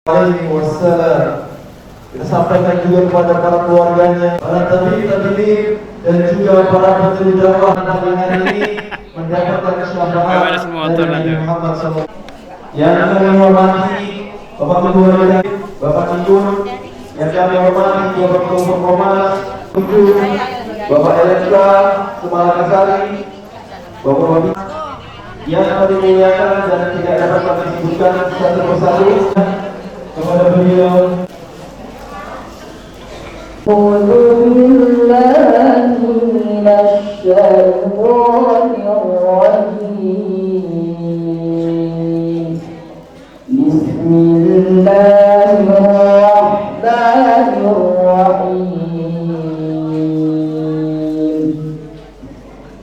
alaihi wasallam. Kita sampaikan juga kepada para keluarganya, para tabi'in dan juga para penerima dakwah pada hari ini mendapatkan syafaat dari Nabi Muhammad SAW. Yang kami hormati Bapak Ketua Bidang, Bapak Titun, yang kami hormati Bapak Ketua Komnas, Bapak LSK, Kepala Kasari, Bapak Wabi, yang kami muliakan dan tidak dapat kami sebutkan satu persatu kepada beliau. أعوذ بالله من الشيطان الرجيم. بسم الله الرحمن الرحيم.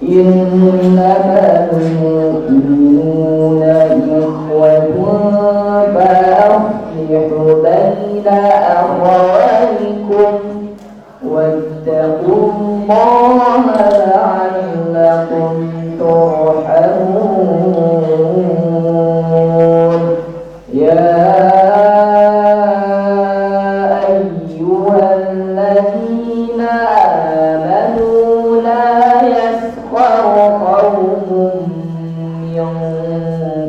إنما المؤمنون إخوة فأصلحوا بين أخويكم واتقوا الله لعلكم ترحمون. يا أيها الذين آمنوا لا يسخر قوم من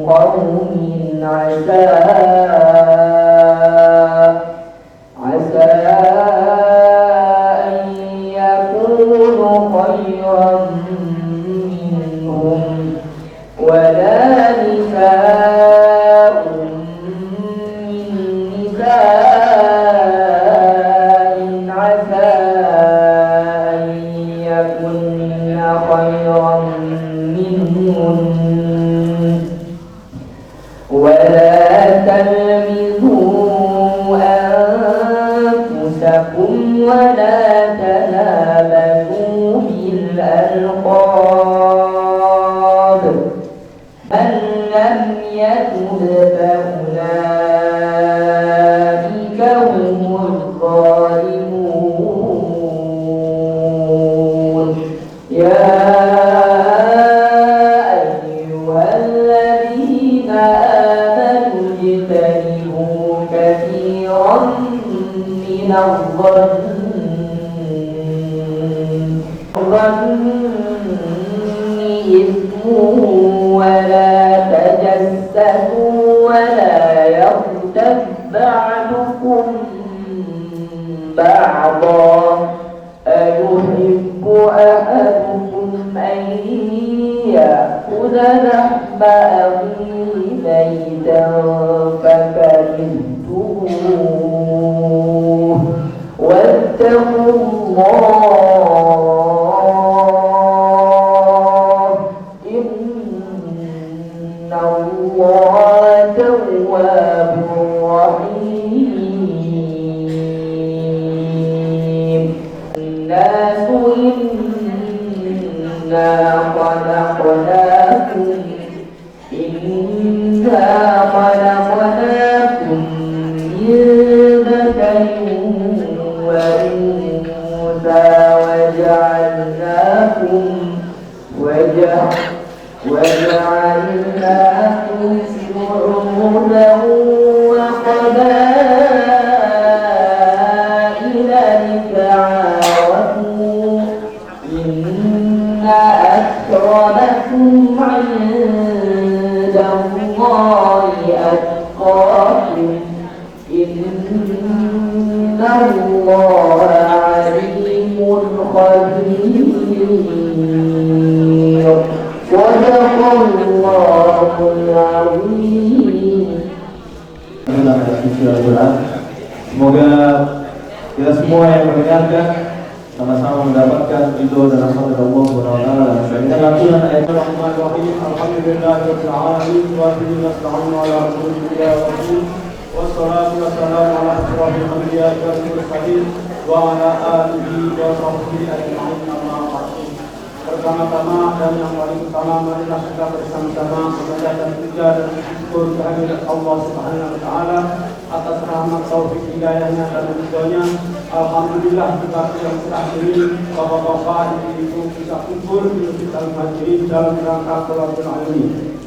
قوم عسى خيرا منهم ولا نساء من نساء عسى أن يكن خيرا منهن ولا تلمزوا أنفسكم ولا تنابزوا بالألقاب من لم يتب فأولئك هم الظالمون. يا أيها الذين آمنوا اجتنبوا كثيرا من الظن إثم ولا تجسسوا ولا يغتب بعضكم بعضا أيحب أحدكم أن يأكل لحم أخيه ميتا فكرهتموه واتقوا الله إن الله تواب رحيم. الناس إنا خلقناكم من ذكر وأنثى وجعلناكم شعوبا وقبائل لتعارفوا إن أكرمكم عند الله أتقاكم إن الله عليم خبير. صدق الله العظيم. Semoga kita semua yang mendengarkan sama-sama mendapatkan ridho dan rahmat dari Allah Subhanahu wa taala. Kita lakukan ayat Bismillahirrahmanirrahim. Alhamdulillahirabbil alamin wa bihi nasta'inu ala rasulillah wa wassalatu wassalamu ala asyrafil anbiya'i wal mursalin wa ala alihi wa sahbihi ajma'in. Pertama-tama dan yang paling utama, marilah kita bersama-sama membaca dan puja dan bersyukur kehadirat Allah Subhanahu wa taala atas rahmat taufik hidayahnya dan ridhonya. Alhamdulillah kita yang terakhir bapak-bapak itu bisa kumpul di Masjid Al-Hadirin dalam rangka Qiyamul Alamin.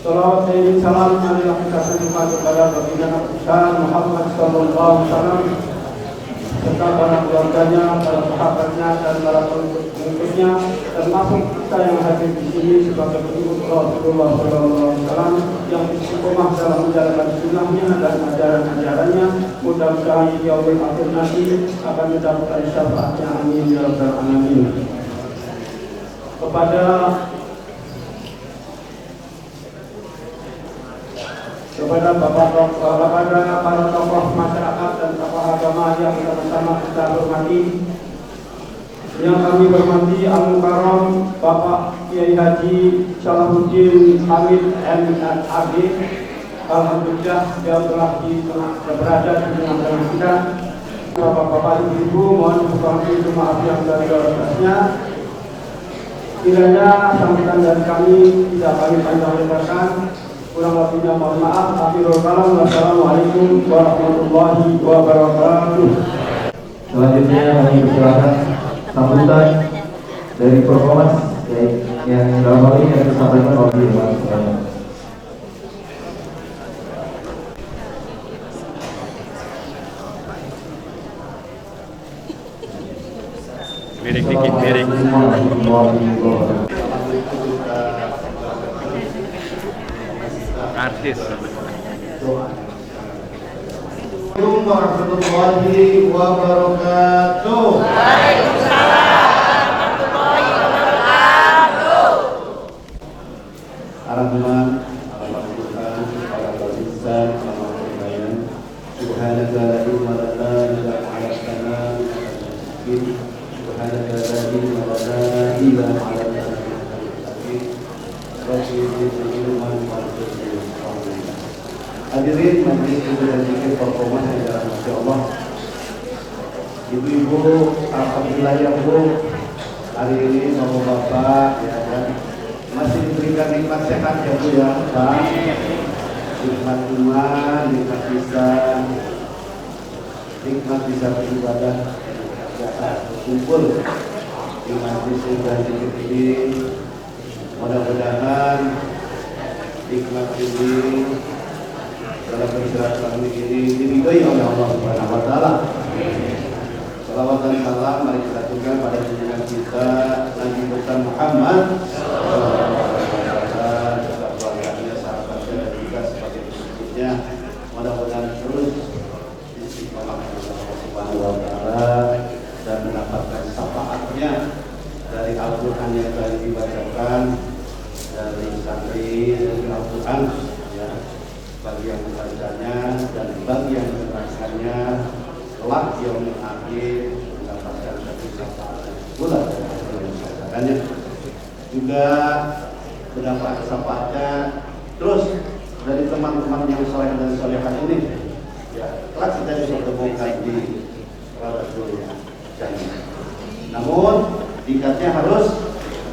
Salawat dan salam marilah kita tujukan kepada baginda besar Muhammad sallallahu alaihi wasallam serta para keluarganya, para sahabatnya dan para pengikutnya, termasuk kita yang hadir di sini sebagai pengikut Rasulullah sallallahu alaihi wasallam yang istiqomah dalam menjalankan sunnahnya dan ajaran-ajarannya. Mudah-mudahan di yaumil akhir nanti akan mendapatkan syafaatnya, amin ya rabbal alamin. Kepada para tokoh masyarakat dan tokoh agama yang sama-sama kita hormati, yang kami hormati Al-Mukarram Bapak Kiai Haji Salahuddin Hamid MNAD, alhamdulillah dia telah berada di tengah-tengah kita. Bapak-bapak, ibu-ibu, mohon berkorban maaf yang dari-batasnya. Kiranya sambutan dari kami tidak kami panjang lebarkan. Kurang lebihnya mohon maaf. Akhirul kalam. Wassalamualaikum warahmatullahi wabarakatuh. Selanjutnya kami persilakan sambutan dari performance yang dalam hal ini yang disampaikan oleh Iwan Sukarno. Miring dikit, miring. Artis. Assalamualaikum warahmatullahi wabarakatuh. Ar-Rahman, Al-Rahman, Al-Rahman, Al-Rahman, Subhanaka la ilma lana illa ma 'allamtana Subhanaka la ilma lana illa ma 'allamtana Hadirin majelis dan zikir performance yang dalam Masya Allah, ibu-ibu, alhamdulillah ya Bu, hari ini bapak-bapak ya kan masih diberikan nikmat sehat ya Bu ya Pak, nikmat iman, nikmat bisa beribadah, bisa berkumpul di majlis dan zikir ini. Mudah-mudahan nikmat ini dalam bersilaturahmi ini diridhoi oleh Allah Subhanahu wa taala. Salawat dan salam mari kita aturkan pada junjungan kita Nabi besar Muhammad sallallahu alaihi wasallam, serta keluarganya, sahabatnya dan juga sebagai pengikutnya. Mudah-mudahan terus istiqomah kepada Allah Subhanahu wa taala dan mendapatkan syafaatnya dari Al-Qur'an yang tadi dibacakan, dari santri dari Al-Qur'an ya, bagi yang membacanya dan bagi yang menerangkannya kelak yang akhir mendapatkan syafaat bulan dan juga mendapat syafaatnya terus dari teman-teman yang soleh dan solehat ini ya, kelak kita dipertemukan di Rasul Jannah. Namun tingkatnya harus,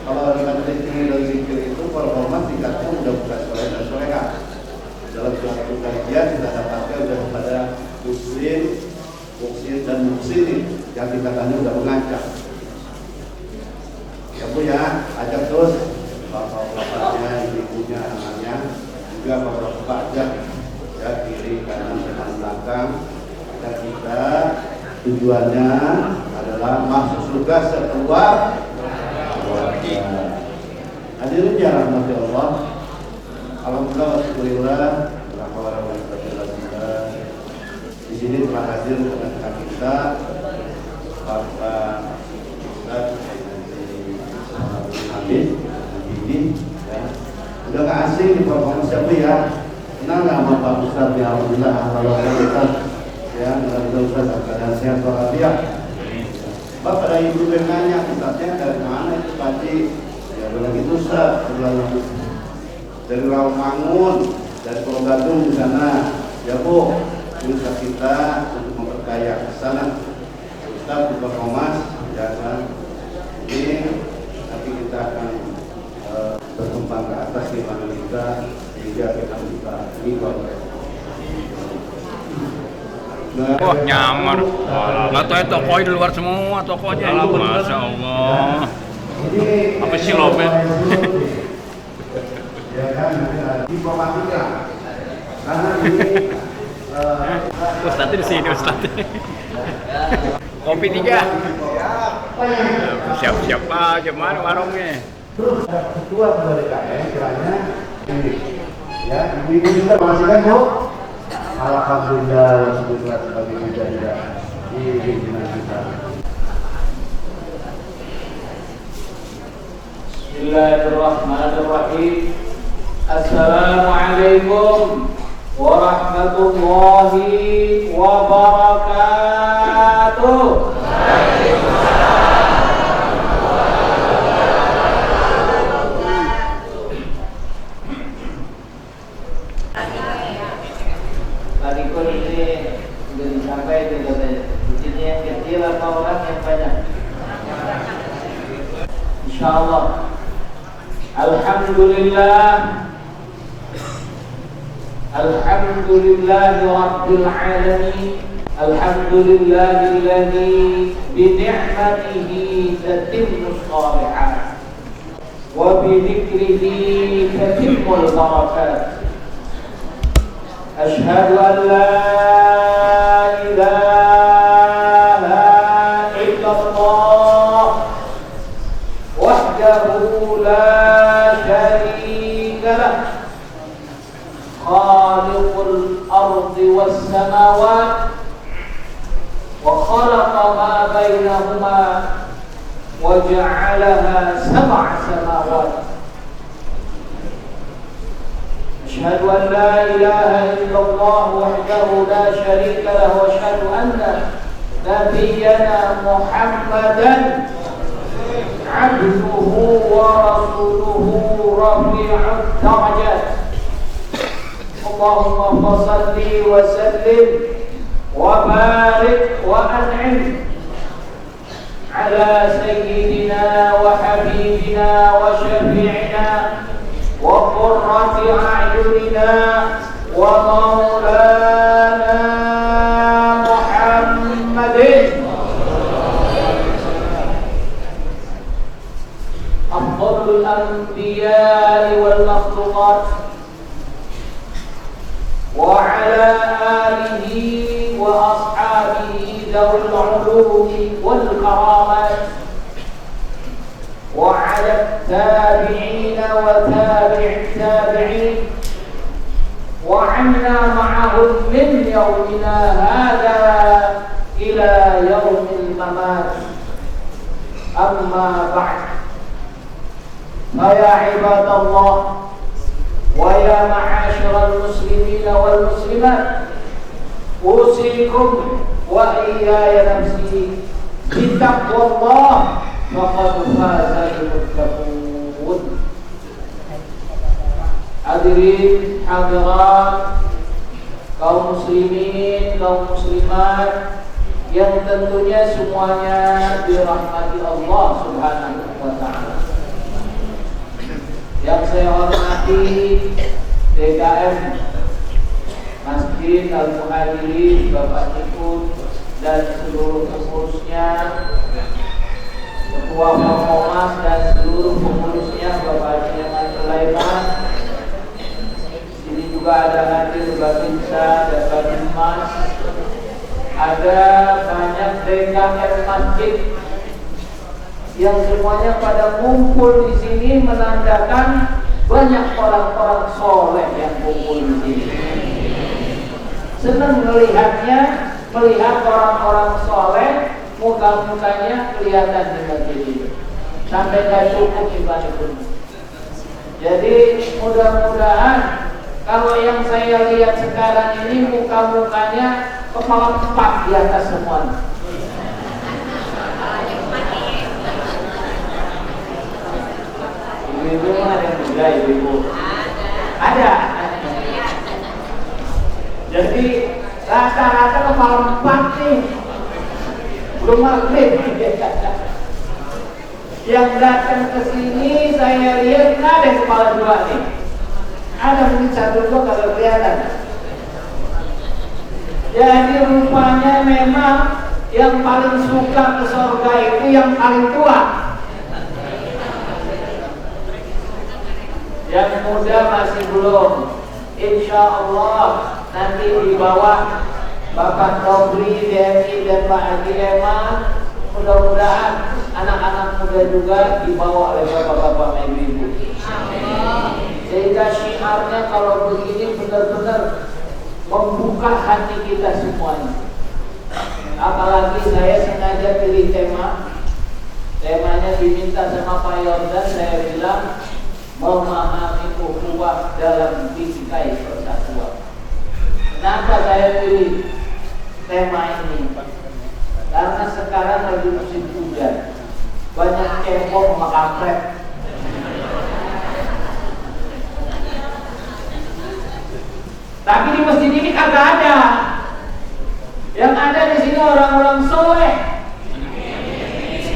kalau dengan zikir dan zikir itu performa tingkatnya sudah bukan soleh dan solehat. Dalam suatu kajian kita dapatkan daripada muslim, muksin dan muksinin yang tingkatannya sudah mengajak. Ya Bu ya, ajak terus bapak-bapaknya, ibu-ibunya, anaknya, juga bapak-bapak ajak ya, kiri, kanan, depan, belakang. Dan kita tujuannya adalah masuk surga setelah keluarga. Hadirin ya rahmati Allah. Alhamdulillah wa syukurillah. Di sini telah hadir tengah-tengah kita Bapak Ustaz Hamid ini ya. Udah gak asing di performance siapa ya? Kenal gak sama Pak Ustaz? Ya Alhamdulillah, Ustaz ya, Alhamdulillah Ustaz keadaan sehat walafiat. Bapak ada ibu bertanya, Ustaznya dari mana itu Pakcik? Ya bilang gitu Ustaz, dari Rawamangun, dari Pulau Gadung di sana. Ya Bu, Ustaz kita untuk memperkaya ke sana. Ustaz buka Komas, jangan ini nanti kita akan berkembang ke atas di mana kita sehingga kita bisa ikut. Wah nyamar. Nggak tahu tokonya di luar semua tokonya. Masya Allah. Apa sih Lope? Ya kan, mungkin ada informatika. Karena ini Ustadz di sini Ustadz. Kopi 3. Siap-siap aja mana warungnya. terus ketua dari KM kiranya ini. Ya, ibu-ibu juga masih kan Bu? Alhamdulillah sebetulnya sebagai mujahidah di pimpinan kita. Bismillahirrahmanirrahim. Assalamualaikum warahmatullahi wabarakatuh. Tadi pun ini sudah disampaikan katanya. Di sini yang kecil apa orang yang banyak? Insyaallah. Alhamdulillah. Alhamdulillah Rabbil Alamin. Alhamdulillahilladzi bi ni'matihi tatimmus shalihat wa bi dzikrihi tatimmul barakat. Asyhadu an la ilaha illallah wahdahu la syarika lah. خالق الأرض والسماوات وخلق ما بينهما وجعلها 7 سماوات. أشهد أن لا إله إلا الله وحده لا شريك له وأشهد أن نبينا محمدا عبده ورسوله رفيع الدرجات. اللهم صل وسلم وبارك وأنعم على سيدنا وحبيبنا وشفيعنا وقرة أعيننا ومولانا محمد أفضل الأنبياء والمخلوقات وعلى آله وأصحابه ذوي العلوم والكرامات وعلى التابعين وتابع التابعين وعنا معهم من يومنا هذا إلى يوم الممات. أما بعد فيا عباد الله ويا معاشر المسلمين والمسلمات أوصيكم وإياي نفسي بتقوى الله فقد فاز المتقون. Hadirin hadirat, kaum muslimin, kaum muslimat yang tentunya semuanya dirahmati Allah Subhanahu wa taala. Yang saya hormati DKM Masjid Al-Muhajirin Bapak Tikun dan seluruh pengurusnya, Ketua Formomas dan seluruh pengurusnya Bapak Haji Sulaiman. Sini juga ada hadir Babinsa dan Babinmas. Ada banyak DKM Masjid yang semuanya pada kumpul di sini menandakan banyak orang-orang soleh yang kumpul di sini. Senang melihatnya, melihat orang-orang soleh, muka-mukanya kelihatan di masjid ini. Sampai gak cukup ibadah pun. Jadi mudah-mudahan kalau yang saya lihat sekarang ini muka-mukanya kepala 4 di atas semuanya. Ibu ada yang muda, ibu ada. Jadi rata-rata kepala 4 nih, belum maghrib. Yang datang ke sini saya lihat ada kepala 2 nih. Ada mungkin 1 2 kalau kelihatan. Jadi rupanya memang yang paling suka ke surga itu yang paling tua. Yang muda masih belum. Insya Allah nanti di bawah Bapak Tobri, Dewi, dan Pak Haji Eman, mudah-mudahan anak-anak muda juga dibawa oleh bapak-bapak ibu-ibu. Sehingga syiarnya kalau begini benar-benar membuka hati kita semuanya. Apalagi saya sengaja pilih temanya diminta sama Pak Yordan, saya bilang memahami ukhuwah dalam bingkai persatuan. Kenapa saya pilih tema ini? Karena sekarang lagi musim hujan, banyak cebong sama kampret. Tapi di masjid ini kagak ada. Yang ada di sini orang-orang soleh,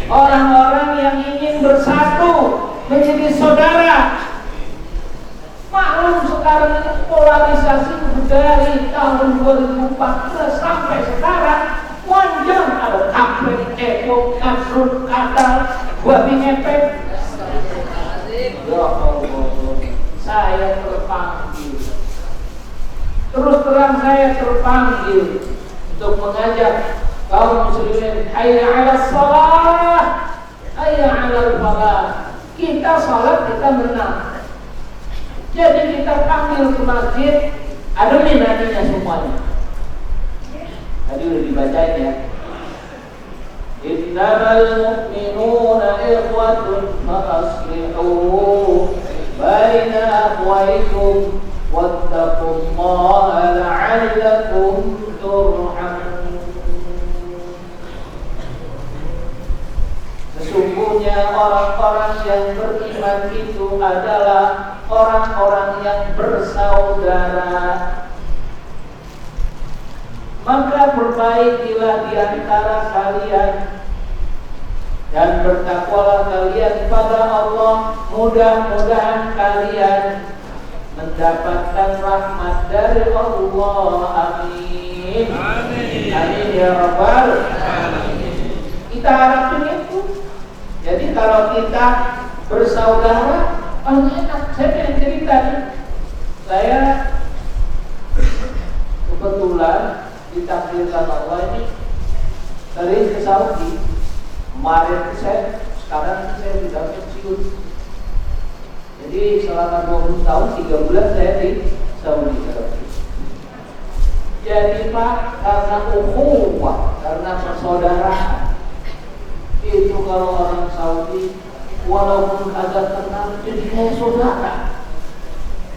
orang-orang yang ingin bersatu menjadi saudara. Maklum sekarang ini polarisasi dari tahun 2014 sampai sekarang panjang, ada kampret, cebong, kasrut, kadal, babi ngepet. Ya Allah, saya terpanggil. Terus terang saya terpanggil untuk mengajak kaum muslimin, hayya 'alas shalah, hayya 'alal falah. Kita salat, kita menang. Jadi kita panggil ke masjid, ademin hatinya semuanya. Tadi udah dibacain ya. Innamal mu'minuna ikhwatun fa aslihu baina akhwaykum wattaqullaha la'allakum turhamun. Sesungguhnya orang-orang yang beriman itu adalah orang-orang yang bersaudara. Maka perbaikilah di antara kalian dan bertakwalah kalian kepada Allah. Mudah-mudahan kalian mendapatkan rahmat dari Allah. Amin. Amin. Amin ya Rabbal alamin. Kita harapin itu. Jadi kalau kita bersaudara, paling enak. Saya pengen cerita nih. Saya kebetulan ditakdirkan Allah ini dari ke Saudi. Kemarin sekarang saya sudah pensiun. Jadi selama 20 tahun 3 bulan saya di Saudi Arabia. Jadi Pak, karena ukhuwah, karena persaudaraan, itu kalau orang Saudi walaupun agak kenal jadi kayak saudara.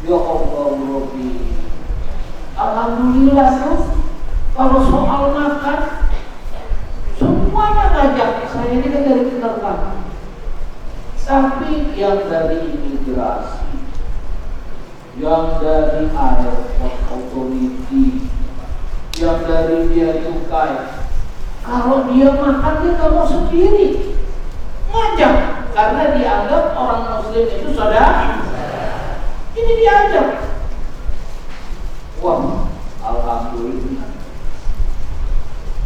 Ya Allah Rabbi, alhamdulillah tuh. Kalau soal makan semuanya ngajak. Saya ini kan dari penerbangan. Tapi yang dari imigrasi, yang dari airport authority, yang dari dia cukai, kalau dia makan dia nggak mau sendiri, ngajak. Karena dianggap orang Muslim itu saudara. Ini diajak. Wah, alhamdulillah.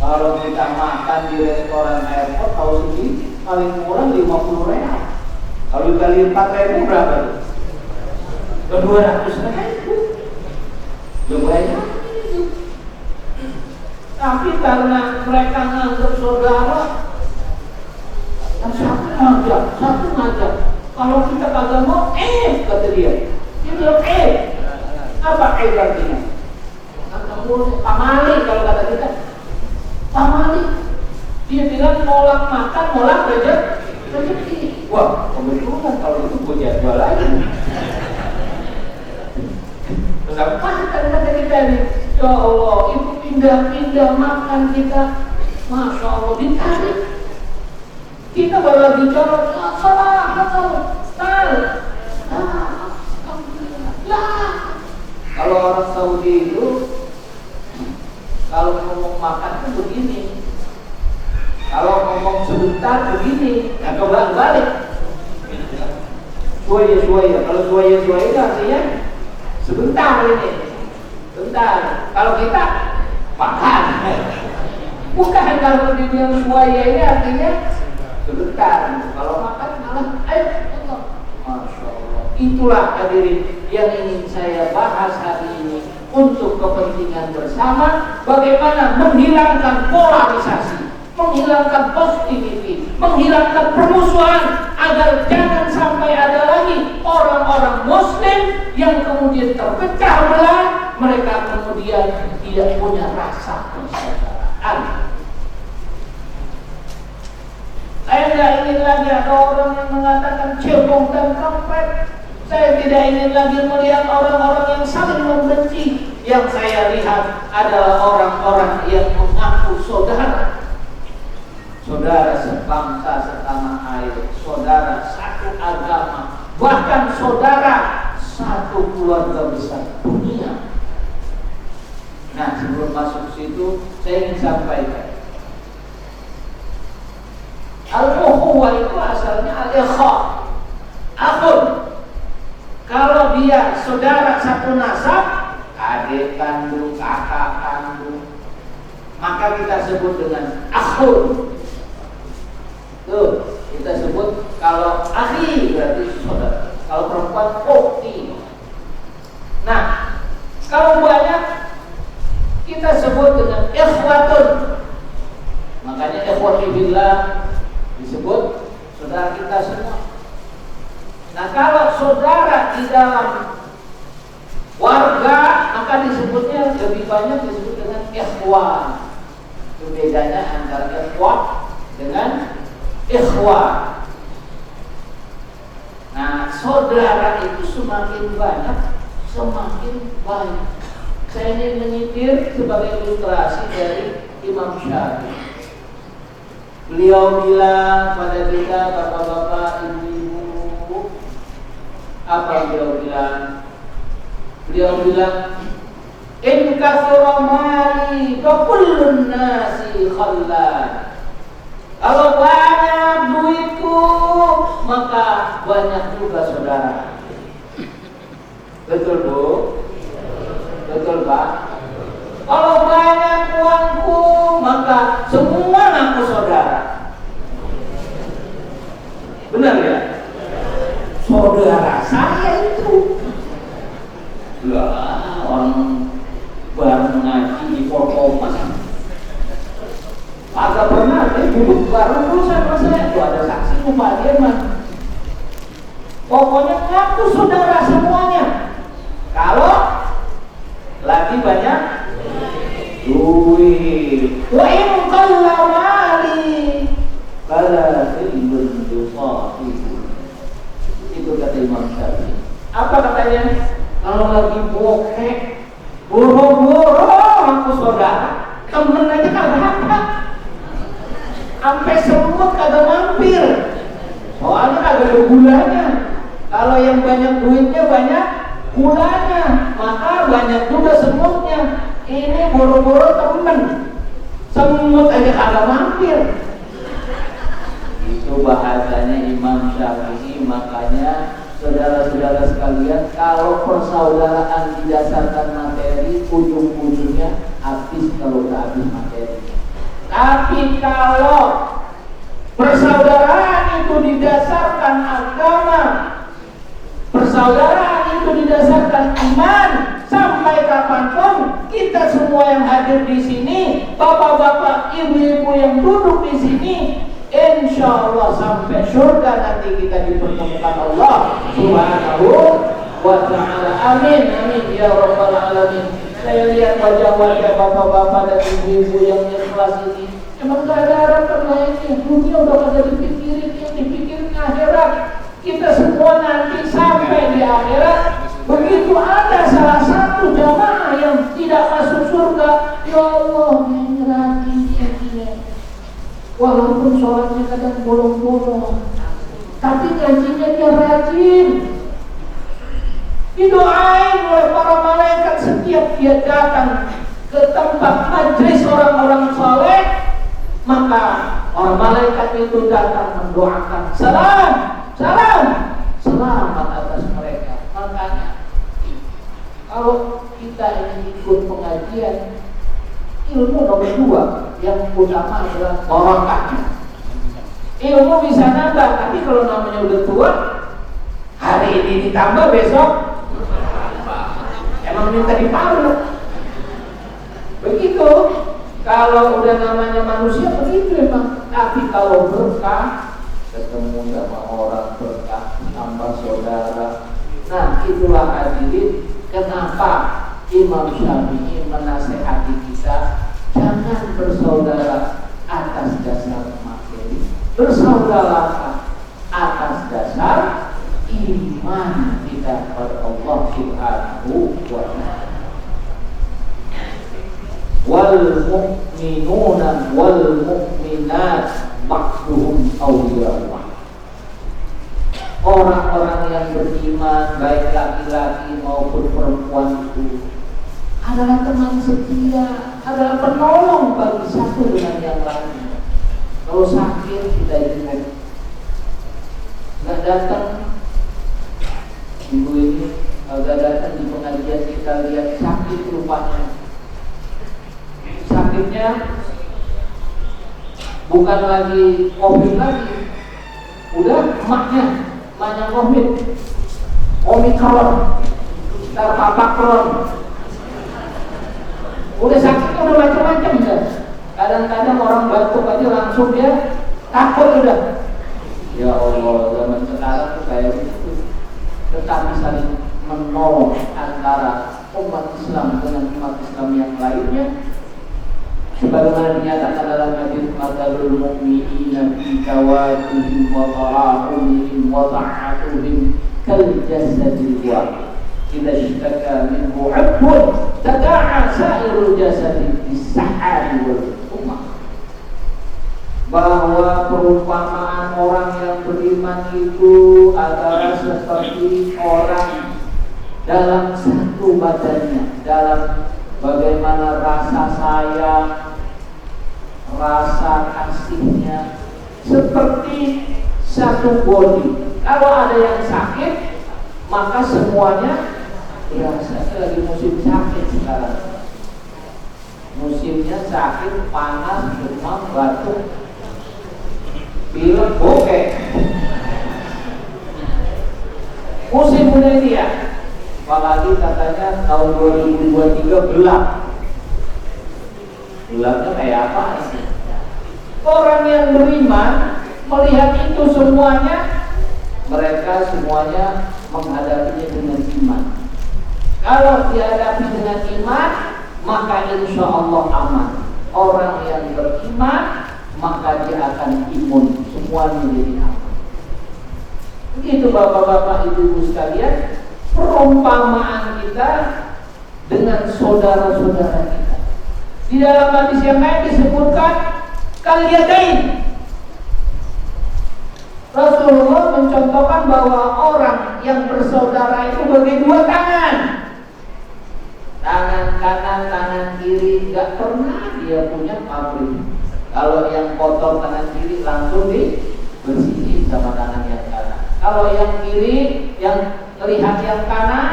Kalau kita makan di restoran airport, tahu sendiri paling murah 50 real. Kalau dikali 4.000 berapa tuh? Ke 200.000. Lumayan itu. Tapi karena mereka nganggap saudara, yang satu ngajak. Kalau kita kagak mau, kata dia. Dia bilang apa artinya? Pamali kalau kata kita. Pamali. Dia bilang nolak makan, nolak rezeki. Wah, kebetulan kalau itu gue jadwal lagi. Terus apa kata kita nih? Ya Allah, itu pindah-pindah makan kita. Masya Allah, ditarik. Kita baru bicara, kalau orang Saudi itu kalau ngomong makan itu begini, kalau ngomong sebentar begini, atau balik. Suaya. Kalau suaya itu artinya sebentar ini, sebentar. Kalau kita makan, bukan kalau dibilang suaya ini artinya sebentar. Kalau makan malah, Masya Allah. Itulah hadirin yang ingin saya bahas hari ini untuk kepentingan bersama, bagaimana menghilangkan polarisasi, menghilangkan positivity, menghilangkan permusuhan, agar jangan sampai ada lagi orang-orang muslim yang kemudian terpecah belah, mereka kemudian tidak punya rasa persaudaraan. Saya tidak ingin lagi ada orang yang mengatakan cebong dan kampret. Saya tidak ingin lagi melihat orang-orang yang saling membenci. Yang saya lihat adalah orang-orang yang mengaku saudara. Saudara sebangsa setanah air, saudara satu agama, bahkan saudara satu keluarga besar dunia. Nah, sebelum masuk situ, saya ingin sampaikan, al-ukhuwah itu asalnya al-ikhwa, akhun. Kalau dia saudara satu nasab, adik kandung, kakak kandung, maka kita sebut dengan akhun. Tuh, kita sebut kalau akhi berarti saudara. Kalau perempuan ukhti. Nah, kalau banyak kita sebut dengan ikhwatun. Makanya ikhwati billah disebut saudara kita semua. Nah, kalau saudara di dalam warga, maka disebutnya lebih banyak disebut dengan ikhwan. Itu bedanya antara ikhwah dengan ikhwan. Nah, saudara itu semakin banyak, semakin baik. Saya ingin menyitir sebagai ilustrasi dari Imam Syafi'i. Beliau bilang pada kita, bapak-bapak, ibu-ibu, apa beliau bilang? Beliau bilang, in kathura mali fa kullun nasi khallan. Kalau banyak duitku, maka banyak juga saudara. Betul, Bu? Betul, Pak? Kalau banyak uangku, maka semua aku saudara. Benar ya? Saudara saya itu lah, orang baru ngaji di Fotomas, agak pernah dia duduk bareng dulu sama saya. Itu ada saksi Pak Dirman. Pokoknya ngaku saudara semuanya. Kalau lagi banyak duit, wa in qalla mali fala ilmun yusahibu. Itu kata Imam Syafi'i. Apa katanya? Kalau lagi bokeh, boro-boro aku saudara, temen aja kagak apa, sampai semut kagak mampir, soalnya kagak ada gulanya. Kalau yang banyak duitnya banyak gulanya, maka banyak juga semutnya. Ini boro-boro temen, semut aja kagak mampir. Itu bahasanya Imam Syafi'i. Makanya saudara-saudara sekalian, kalau persaudaraan didasarkan materi, ujung-ujungnya habis kalau udah habis materi. Tapi kalau persaudaraan itu didasarkan agama, persaudaraan itu didasarkan iman, sampai kapanpun kita semua yang hadir di sini, bapak-bapak, ibu-ibu yang duduk di sini, insya Allah sampai surga nanti kita dipertemukan Allah Subhanahu wa ta'ala. Amin, amin ya rabbal alamin. Saya lihat wajah-wajah bapak-bapak dan ibu-ibu yang ikhlas ini, emang gak ada harapan lainnya. Dunia udah pada dipikirin, yang dipikirin akhirat. Kita semua nanti sampai di akhirat, begitu ada salah satu jamaah yang tidak masuk surga, ya Allah mengerti dia. Walaupun sholatnya kadang bolong-bolong, tapi ngajinya dia rajin. Didoain oleh para malaikat setiap dia datang ke tempat majlis orang-orang saleh, maka orang malaikat itu datang mendoakan salam, salam, selamat atas mereka. Makanya kalau kita ingin ikut pengajian, ilmu nomor 2 yang utama adalah barokahnya. Ilmu bisa nambah, tapi kalau namanya udah tua, Hari ini ditambah, besok emang minta dipalu. Begitu. Kalau udah namanya manusia begitu emang. Tapi kalau berkah, ketemu sama orang berkah, tambah saudara. Nah, itulah hadirin kenapa Imam Syafi'i menasehati kita jangan bersaudara atas dasar materi, bersaudara atas dasar iman kita kepada Allah Subhanahu wa ta'ala. Wal mu'minuna wal mu'minat ba'duhum awliya. Orang-orang yang beriman, baik laki-laki maupun perempuan itu adalah teman setia, adalah penolong bagi satu dengan yang lain. Kalau sakit kita ingat, nggak datang ibu ini, kalau nggak datang di pengajian kita lihat sakit rupanya. Sakitnya bukan lagi COVID lagi, udah emaknya COVID, Omikron, terpapakron, udah sakitnya udah macam-macam kan. Kadang-kadang orang batuk aja langsung dia takut udah. Ya Allah, zaman sekarang tuh kayak gitu. Tetapi saling menolong antara umat Islam dengan umat Islam yang lainnya. Sebagaimana dinyatakan dalam hadis matalul mu'minina fi tawadduhim wa tarahumihim wa ta'atuhim kal jasadil wahid idza ishtaka minhu 'udwun tada'a sa'irul jasadi bis-sahari wal humma. Bahwa perumpamaan orang yang beriman itu adalah seperti orang dalam satu badannya, dalam bagaimana rasa sayang, rasa kasihnya seperti satu body. Kalau ada yang sakit, maka semuanya berasa. Lagi musim sakit sekarang. Musimnya sakit, panas, demam, batuk, pilek, bokeh. Musim ini dia. Apalagi katanya tahun 2023 gelap. Gelapnya kayak apa sih? Orang yang beriman melihat itu semuanya, mereka semuanya menghadapinya dengan iman. Kalau dihadapi dengan iman, maka insya Allah aman. Orang yang beriman, maka dia akan imun. Semuanya jadi aman. Begitu bapak-bapak, ibu-ibu sekalian, perumpamaan kita dengan saudara-saudara kita. Di dalam hadis yang lain disebutkan kaliyadain. Rasulullah mencontohkan bahwa orang yang bersaudara itu bagai dua tangan. Tangan kanan, tangan kiri, gak pernah dia punya pabrik. Kalau yang kotor tangan kiri langsung dibersihin sama tangan yang kanan. Kalau yang kiri, yang melihat yang kanan,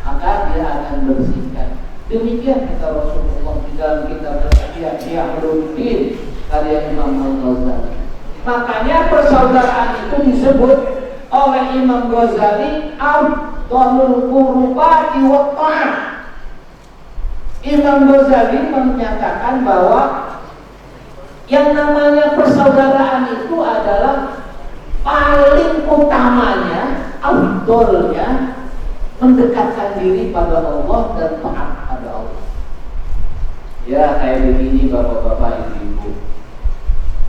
maka dia akan bersihkan. Demikian kata Rasulullah di dalam kitab Ihyauluddin karya Imam Al-Ghazali. Makanya persaudaraan itu disebut oleh Imam Ghazali afdhalul qurbati wa ta'ah. Imam Ghazali menyatakan bahwa yang namanya persaudaraan itu adalah paling utamanya, afdolnya mendekatkan diri pada Allah dan taat pada Allah. Ya kayak begini bapak-bapak, ibu-ibu,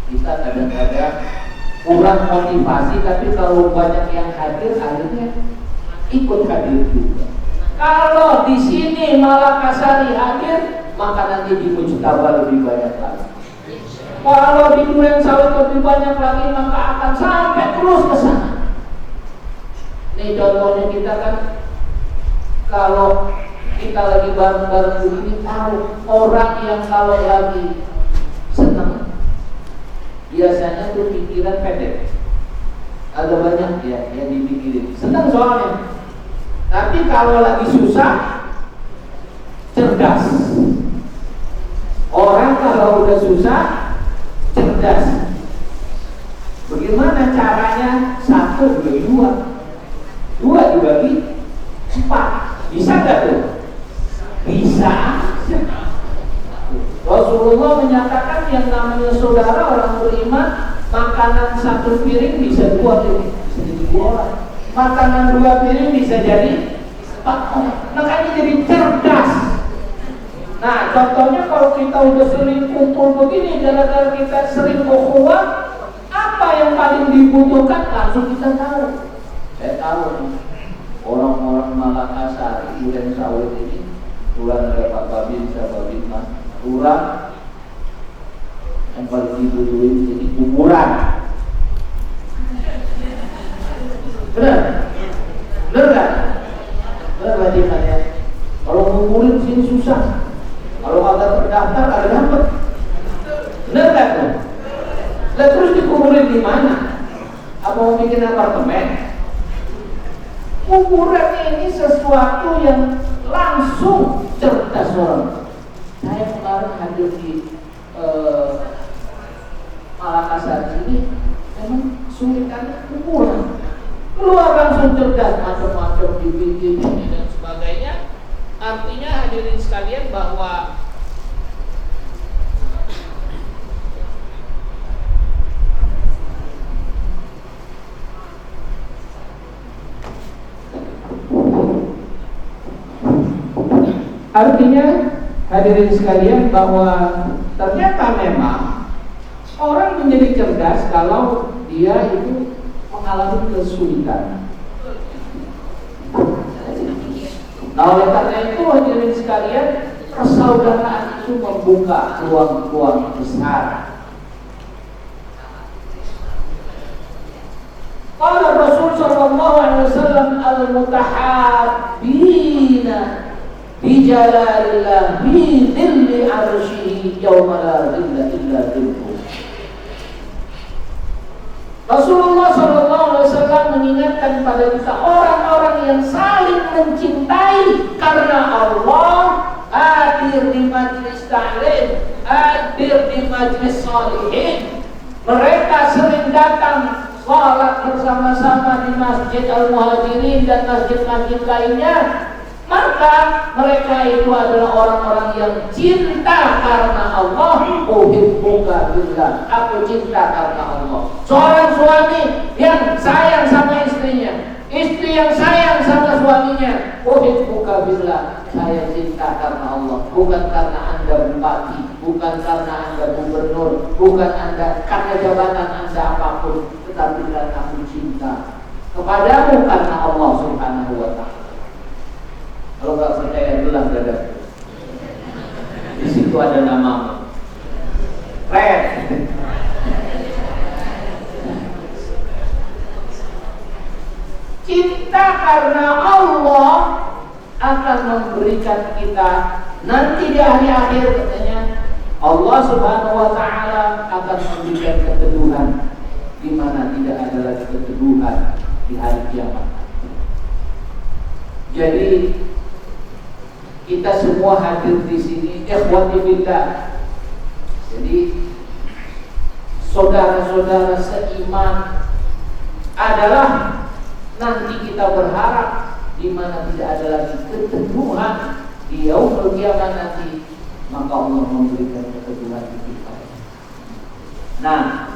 kita kadang-kadang kurang motivasi, tapi kalau banyak yang hadir, akhirnya ikut hadir juga. Kalau di sini malah kasari hadir, maka nanti di Mujtaba lebih banyak lagi. Kalau di Duren Sawit lebih banyak lagi, maka akan sampai terus ke sana. Ini contohnya kita kan, kalau kita lagi bareng-bareng begini, tahu orang yang kalau lagi senang biasanya tuh pikiran pendek, ada banyak ya yang dipikirin, senang soalnya. Tapi kalau lagi susah, cerdas. Orang kalau udah susah, cerdas. Bagaimana caranya? Satu, dua dibagi 4. Bisa nggak tuh? Bisa. Rasulullah menyatakan yang namanya saudara orang beriman, makanan 1 piring bisa 2 piring, bisa jadi 2 orang. Makanan 2 piring bisa jadi 4 orang. Makanya jadi cerdas. Nah, contohnya kalau kita udah sering kumpul begini, gara-gara kita sering ukhuwah, apa yang paling dibutuhkan langsung kita tahu. Saya tahu nih, orang-orang Makassar, Duren Sawit ini, Duran ada Pak Babin, saya Babin Mas, Duran yang paling dibutuhin jadi kuburan. Benar? Benar kan? Benar wajibnya ya. Kalau ngumpulin sini susah. Kalau ada terdaftar ada dapat. Benar kan? Lah terus dikuburin di mana? Apa mau bikin apartemen? Kuburan ini sesuatu yang langsung cerdas orang. Saya kemarin hadir di Makassar ini, memang sulitannya kuburan. Keluar langsung cerdas, macam-macam dibikin ini dan sebagainya. Artinya hadirin sekalian bahwa hadirin sekalian bahwa ternyata memang orang menjadi cerdas kalau dia itu mengalami kesulitan. Nah, oleh karena itu hadirin sekalian, persaudaraan itu membuka peluang-peluang besar. Qala Rasul sallallahu alaihi wasallam al-mutahabbina bi jalalillah bi dhilli arsyihi yauma la dhilla illa dhilluh. Rasulullah SAW mengingatkan pada kita orang-orang yang saling mencintai karena Allah, hadir di majlis ta'lim, hadir di majlis sholihin. Mereka sering datang sholat bersama-sama di Masjid Al-Muhajirin dan masjid-masjid lainnya. Maka mereka itu adalah orang-orang yang cinta karena Allah. Uhibbuka billah, aku cinta karena Allah. Seorang suami yang sayang sama istrinya, istri yang sayang sama suaminya. Uhibbuka billah, saya cinta karena Allah. Bukan karena Anda bupati, bukan karena Anda gubernur, bukan Anda karena jabatan Anda apapun, tetapi karena aku cinta kepadamu karena Allah Subhanahu wa ta'ala. Kalau nggak percaya gelang dada. Di situ ada namamu. Red. Cinta karena Allah akan memberikan kita nanti di akhir katanya Allah Subhanahu wa ta'ala akan memberikan keteduhan di mana tidak ada lagi keteduhan di hari kiamat. Jadi kita semua hadir di sini ikhwati billah. Jadi saudara-saudara seiman adalah nanti kita berharap di mana tidak ada lagi keteduhan di yaumul kiamat nanti, maka Allah memberikan keteduhan di kita. Nah,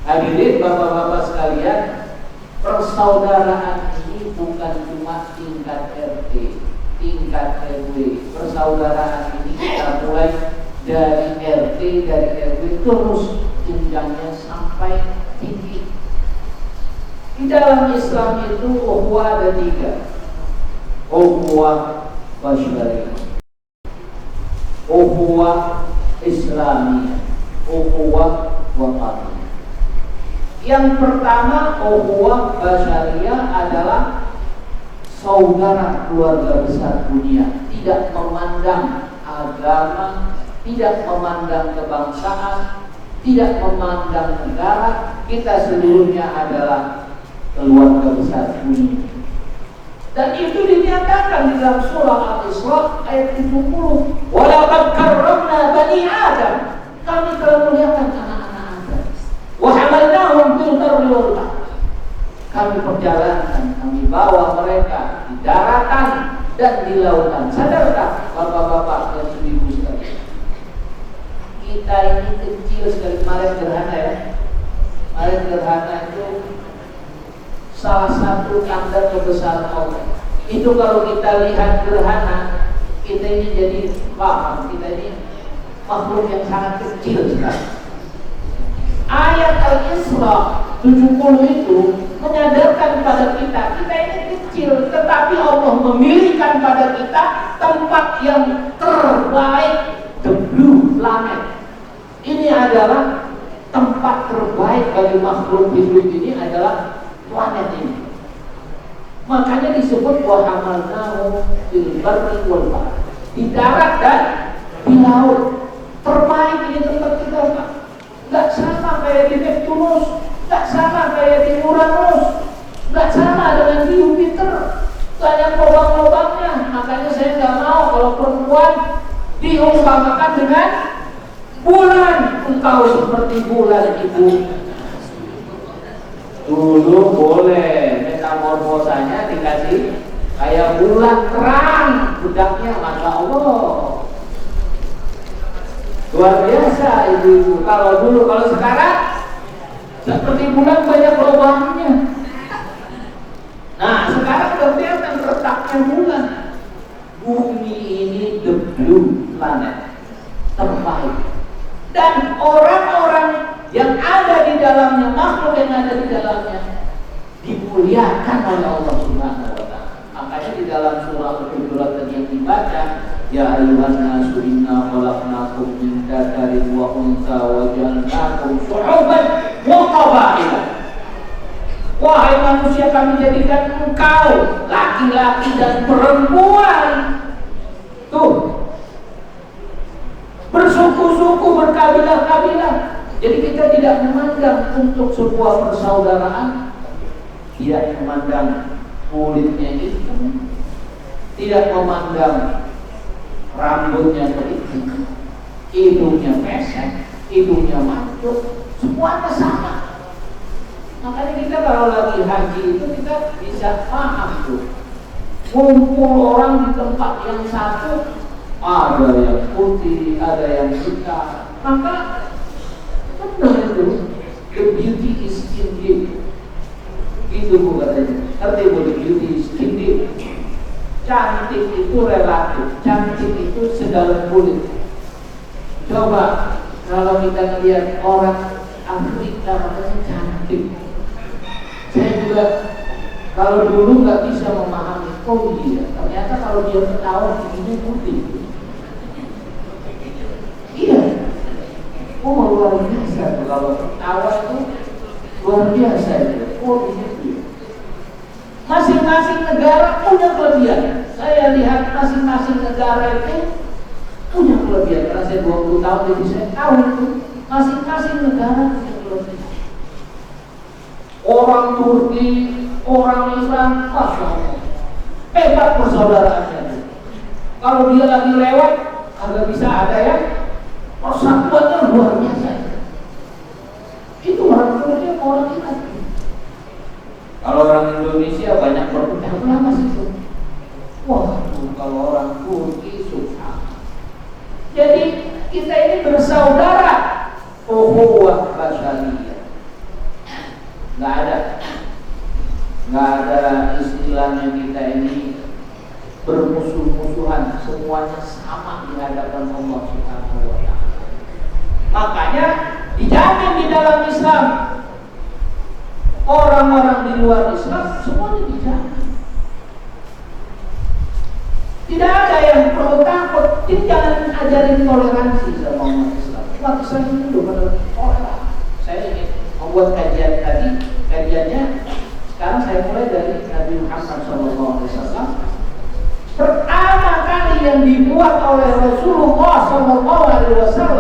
hadirin bapak-bapak sekalian, persaudaraan ini bukan cuma tingkat RT, tingkat RW. Persaudaraan ini kita mulai dari RT, dari RW terus jenjangnya sampai tinggi. Di dalam Islam itu ukhuwah ada 3. Ukhuwah basyariyah, ukhuwah Islamiyah, ukhuwah wataniyah. Yang pertama, ukhuwah basyariyah adalah saudara keluarga besar dunia, tidak memandang agama, tidak memandang kebangsaan, tidak memandang negara. Kita seluruhnya adalah keluarga besar dunia. Dan itu dinyatakan di dalam surah Al-Isra ayat 70. Walaqad karramna bani Adam. Kami telah muliakan anak-anak Adam. Wa hamalnahum fil barri wal bahr. kami perjalankan, kami bawa mereka di daratan dan di lautan. Sadarkah bapak-bapak dan ibu-ibu sekalian? Kita ini kecil sekali. Kemarin gerhana ya. Kemarin gerhana itu salah satu tanda kebesaran Allah. Itu kalau kita lihat gerhana, kita ini jadi paham, kita ini makhluk yang sangat kecil sekali. Ayat Al-Isra 70 itu menyadarkan kepada kita ini kecil, tetapi Allah memilihkan pada kita tempat yang terbaik, the blue planet. Ini adalah tempat terbaik bagi makhluk hidup ini adalah planet ini. Makanya disebut wa hamalnahu fil barri wal bahr. Di darat dan di laut. Terbaik ini tempat kita, Pak. Enggak sama kayak di Neptunus, enggak sama kayak di Uranus, enggak sama dengan di Jupiter. Banyak lubang-lubangnya. Makanya saya enggak mau kalau perempuan diumpamakan dengan bulan. Engkau seperti bulan, Ibu. Dulu boleh metamorfosanya dikasih kayak bulan terang, budaknya, Masya Allah, luar biasa ibu-ibu. Kalau dulu, kalau sekarang seperti bulan banyak lubangnya. Nah sekarang kelihatan letaknya bulan. Bumi ini the blue planet terbaik, dan orang-orang yang ada di dalamnya, makhluk yang ada di dalamnya, dimuliakan oleh Allah Subhanahu wa Ta'ala. Makanya di dalam surah Al-Hujurat tadi yang dibaca, ya ayyuhan nasu inna khalaqnakum min dzakarin wa untha wa ja'alnakum syu'uban wa qabaila. Wahai manusia, kami jadikan engkau laki-laki dan perempuan. Tuh, bersuku-suku, berkabilah-kabilah. Jadi kita tidak memandang untuk sebuah persaudaraan, tidak memandang kulitnya hitam, tidak memandang rambutnya keriting, hidungnya pesek, hidungnya mancung, semuanya sama. Makanya kita kalau lagi haji itu kita bisa paham tuh. Kumpul orang di tempat yang satu, ada yang putih, ada yang hitam. Maka benar itu, the beauty is in deep. Itu bu katanya. Ngerti bu, the beauty is in deep. Cantik itu relatif, cantik itu sedalam kulit. Coba kalau kita lihat orang Afrika katanya cantik. Saya juga kalau dulu nggak bisa memahami, oh iya, ternyata kalau dia ketawa ini putih. Iya. Oh luar biasa tuh, kalau ketawa itu luar biasa itu. Oh begitu. Masing-masing negara punya kelebihan. Saya lihat masing-masing negara itu punya kelebihan. Karena saya 20 tahun jadi saya tahu itu masing-masing negara punya kelebihan. Orang Turki, orang Islam, Masya Allah, hebat persaudaraannya. Kalau dia lagi lewat, agak bisa ada ya, persatuannya luar biasa. Itu orang Turki, orang Islam. Kalau orang Indonesia banyak berpecah belah itu. Wah, kalau orang Turki susah. Jadi kita ini bersaudara. Ukhuwah basyariyah. Nggak ada istilahnya kita ini bermusuh-musuhan, semuanya sama di hadapan Allah Subhanahu wa Ta'ala. Makanya dijamin di dalam Islam, orang-orang di luar Islam semuanya dijamin. Tidak ada yang perlu takut. Jangan ajarin toleransi sama umat Islam. Umat Islam itu benar toleran. Saya ingin membuat kajian tadi, kajiannya sekarang saya mulai dari Nabi Muhammad SAW. Pertama kali yang dibuat oleh Rasulullah SAW,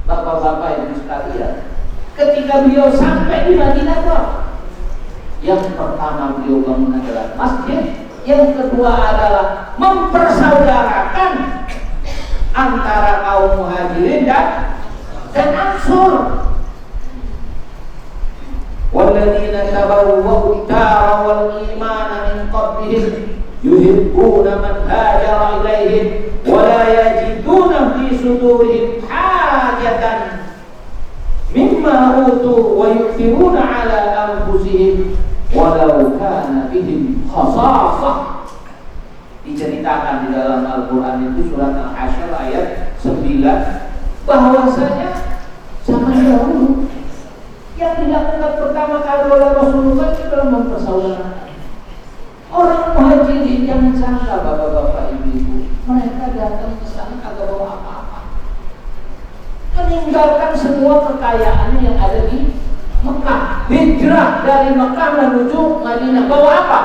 bapak-bapak ibu sekalian, ketika beliau sampai di Madinah, yang pertama beliau bangun adalah masjid, yang kedua adalah mempersaudarakan antara kaum muhajirin dan ansur. Walladzina tabawwa'u ad-dara wal imana min qablihim yuhibbuna man hajara ilaihim wa la yajiduna fi sudurihim hajatan mimma utu wa yu'thiruna ala anfusihim walau kana bihim khasasah. Diceritakan di dalam Al-Quran itu surat Al-Hasyr ayat 9 bahwasanya zaman dahulu yang dilakukan pertama kali oleh Rasulullah itu adalah mempersaudarakan orang muhajirin. Jangan sangka bapak-bapak ibu-ibu, mereka datang ke sana kagak bawa apa-apa, meninggalkan semua kekayaannya yang ada di Mekah, hijrah dari Mekah menuju Madinah. Bawa apa?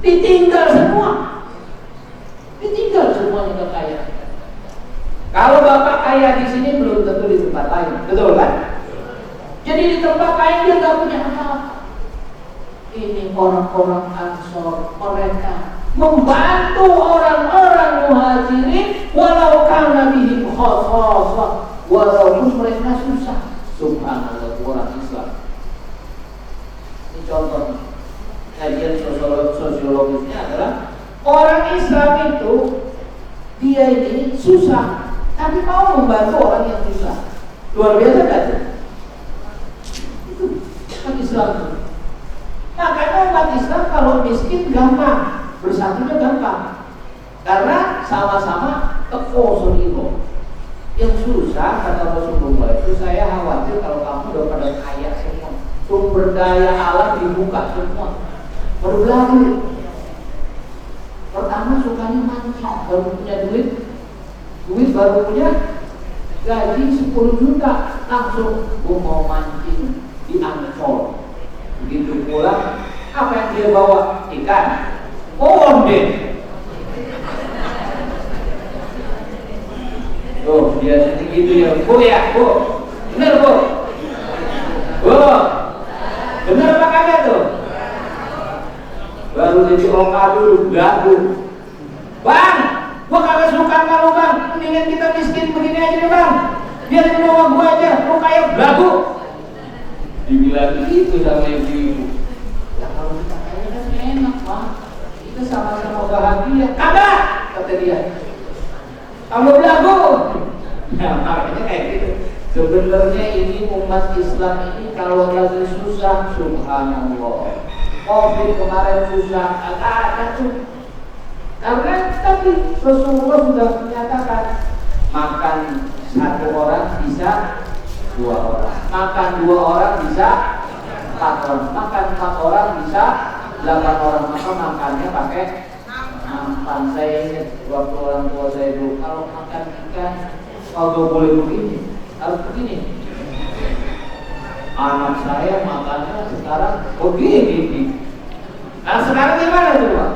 Ditinggal semuanya kekayaan. Kalau bapak kaya di sini belum tentu di tempat lain, betul kan? Jadi di tempat lain dia nggak punya apa-apa. Ini orang-orang Ansor, mereka membantu orang-orang muhajirin walau kana bihim khasasah, walaupun mereka susah. Subhanallah, orang Islam. Ini contohnya. Kajian sosiologisnya adalah orang Islam itu dia ini susah, tapi mau membantu orang yang susah. Luar biasa kan? Itu umat Islam. Makanya umat Islam kalau miskin gampang, bersatunya gampang, karena sama-sama teko sodiko. Yang susah kata Rasulullah itu, saya khawatir kalau kamu udah pada kaya semua, sumber daya alam dibuka semua, baru lalu pertama sukanya mancing, baru punya duit baru punya gaji 10 juta, langsung mau mancing di Ancol. Begitu pulang, apa yang dia bawa? Ikan, onde. Tuh biasanya gitu ya, Bu ya, Bu, bener Bu, bener apa kagak tuh? Baru jadi oka dulu, gagu. Bang, gua kagak suka sama lu bang, mendingan kita miskin begini aja deh bang, biar di bawah gua aja, lu kaya gagu. Dibilang gitu sama ibu-ibu. Ya kalau kita kaya kan enak bang, kita sama-sama bahagia. Kagak, kata dia, kamu belagu. Nah makanya kayak gitu. Sebenarnya ini umat Islam ini kalau lagi susah, subhanallah, Covid kemarin susah, ada tuh. Karena tapi Rasulullah sudah menyatakan makan satu orang bisa 2 orang, makan 2 orang bisa 4 orang, makan 4 orang bisa 8 orang. Maka makannya pakai nampan. Saya ingat waktu orang tua saya dulu kalau makan ikan kalau boleh begini, harus begini. Anak saya makannya sekarang begini. Nah sekarang gimana tuh Pak?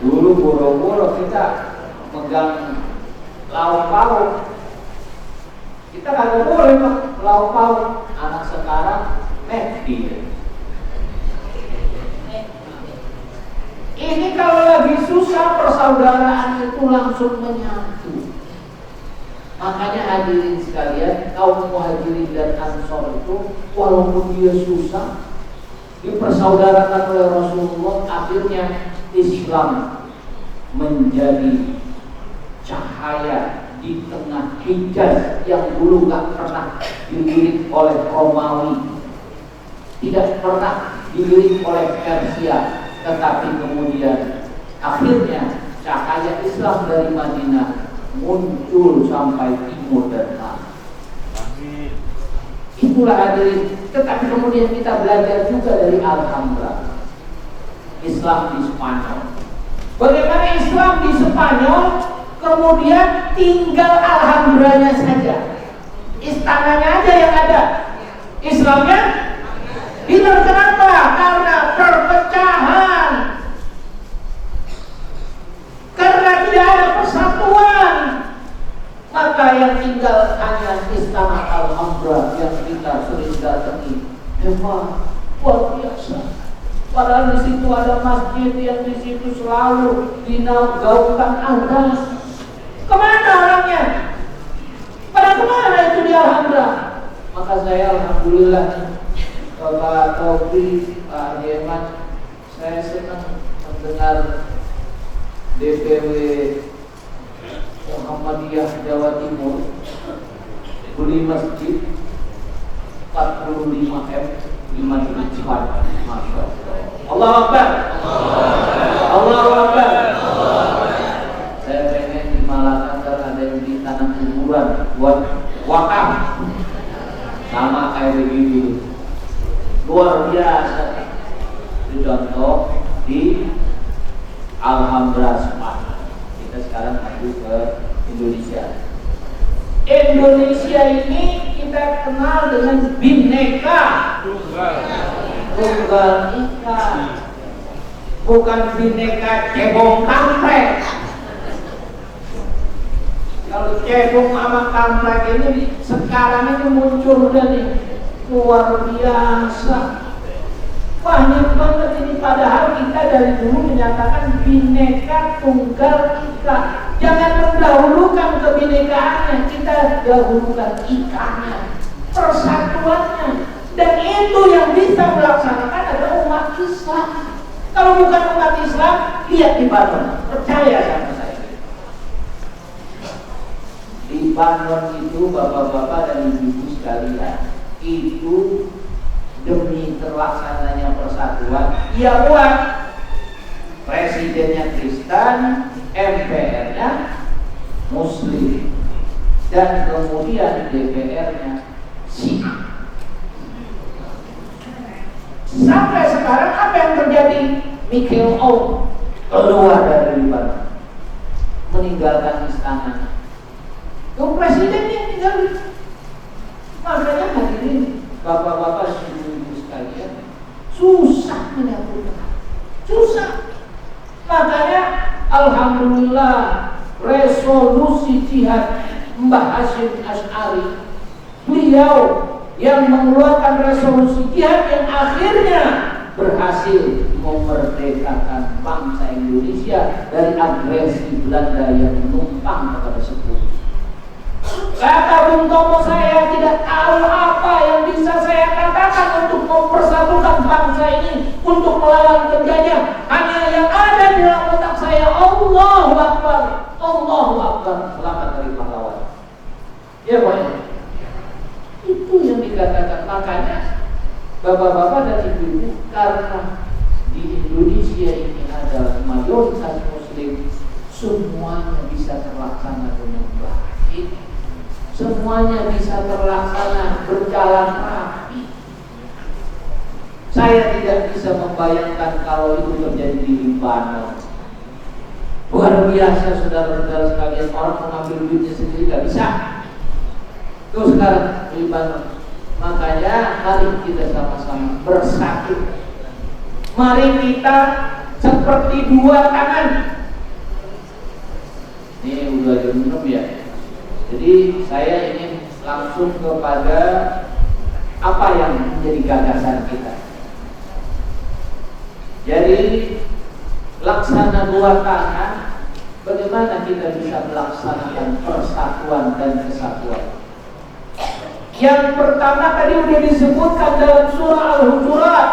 Dulu boro-boro kita megang lauk pauk, kita kagak boleh Pak lauk pauk. Anak sekarang dia. Ini kalau lagi susah persaudaraan itu langsung menyatu. Makanya hadirin sekalian, kaum muhajirin dan ansor itu walaupun dia susah dipersaudarakan oleh Rasulullah, akhirnya Islam menjadi cahaya di tengah Hijaz yang dulu gak pernah dilirik oleh Romawi, tidak pernah dilirik oleh Persia, tetapi kemudian akhirnya cahaya Islam dari Madinah muncul sampai timur dan barat. Itulah hadirin. Tetapi kemudian kita belajar juga dari Alhamdulillah Islam di Spanyol. Bagaimana Islam di Spanyol kemudian tinggal alhamdulillahnya saja, istananya aja yang ada, Islamnya hilang. Kenapa? Karena perpecahan, karena tidak ada persatuan. Maka yang tinggal hanya istana Alhambra yang kita sering datangi. Hebat, luar biasa. Padahal di situ ada masjid yang di situ selalu dinaugurkan azan. Kemana orangnya? Pada kemana itu di Alhambra? Maka saya alhamdulillah Bapak Taufik, Pak Yeman, saya senang mendengar DPW Muhammadiyah Jawa Timur beli masjid 45 M 5 cepat, Masya Allah. Allahu Akbar. Allahu Akbar. Saya pengen di Malakander ada yang di tanah kuburan buat wakaf sama kayak begitu, luar biasa. Itu contoh di Alhambra Sumatera. Kita sekarang maju ke Indonesia. Indonesia ini kita kenal dengan Bhinneka Tunggal Ika, bukan Bhinneka cebong kampret. Kalau cebong sama kampret ini sekarang ini muncul dari luar biasa, banyak banget ini. Padahal kita dari dulu menyatakan Bhinneka Tunggal Ika. Jangan mendahulukan kebinekaannya, kita dahulukan ikanya, persatuannya. Dan itu yang bisa melaksanakan adalah umat Islam. Kalau bukan umat Islam, lihat di Banon, percaya sama saya. Di Banon itu bapak-bapak dan ibu-ibu sekalian, itu demi terlaksananya persatuan, ia buat presidennya Kristen, MPR-nya Muslim, dan kemudian DPR-nya Syiah. Sampai sekarang apa yang terjadi? Michael Aoun keluar dari Libanon, meninggalkan istana. Itu presiden yang tinggal. Makanya hadirin bapak-bapak ibu-ibu sekalian, susah menyatukan, susah. Makanya alhamdulillah resolusi jihad Mbah Hasyim Asy'ari, beliau yang mengeluarkan resolusi jihad yang akhirnya berhasil memerdekakan bangsa Indonesia dari agresi Belanda yang menumpang kepada sepuh. Kata Bung Tomo, saya tidak tahu apa yang bisa saya katakan untuk mempersatukan bangsa ini, untuk melawan penjajah. Hanya yang ada di dalam otak saya, Allahu Akbar, Allahu Akbar, selamat dari pahlawan. Ya Pak, itu yang dikatakan. Makanya bapak-bapak dan ibu-ibu, karena di Indonesia ini adalah mayoritas Muslim, semuanya bisa terlaksana dengan baik. Semuanya bisa terlaksana berjalan rapi. Saya tidak bisa membayangkan kalau itu terjadi di Libanon. Luar biasa saudara-saudara sekalian, orang mengambil duitnya sendiri gak bisa. Itu sekarang di Libanon. Makanya mari kita sama-sama bersatu. Mari kita seperti dua tangan. Ini udah jam 6 ya. Jadi saya ingin langsung kepada apa yang menjadi gagasan kita. Jadi laksana dua tangan, bagaimana kita bisa melaksanakan persatuan dan kesatuan. Yang pertama tadi sudah disebutkan dalam surah Al-Hujurat,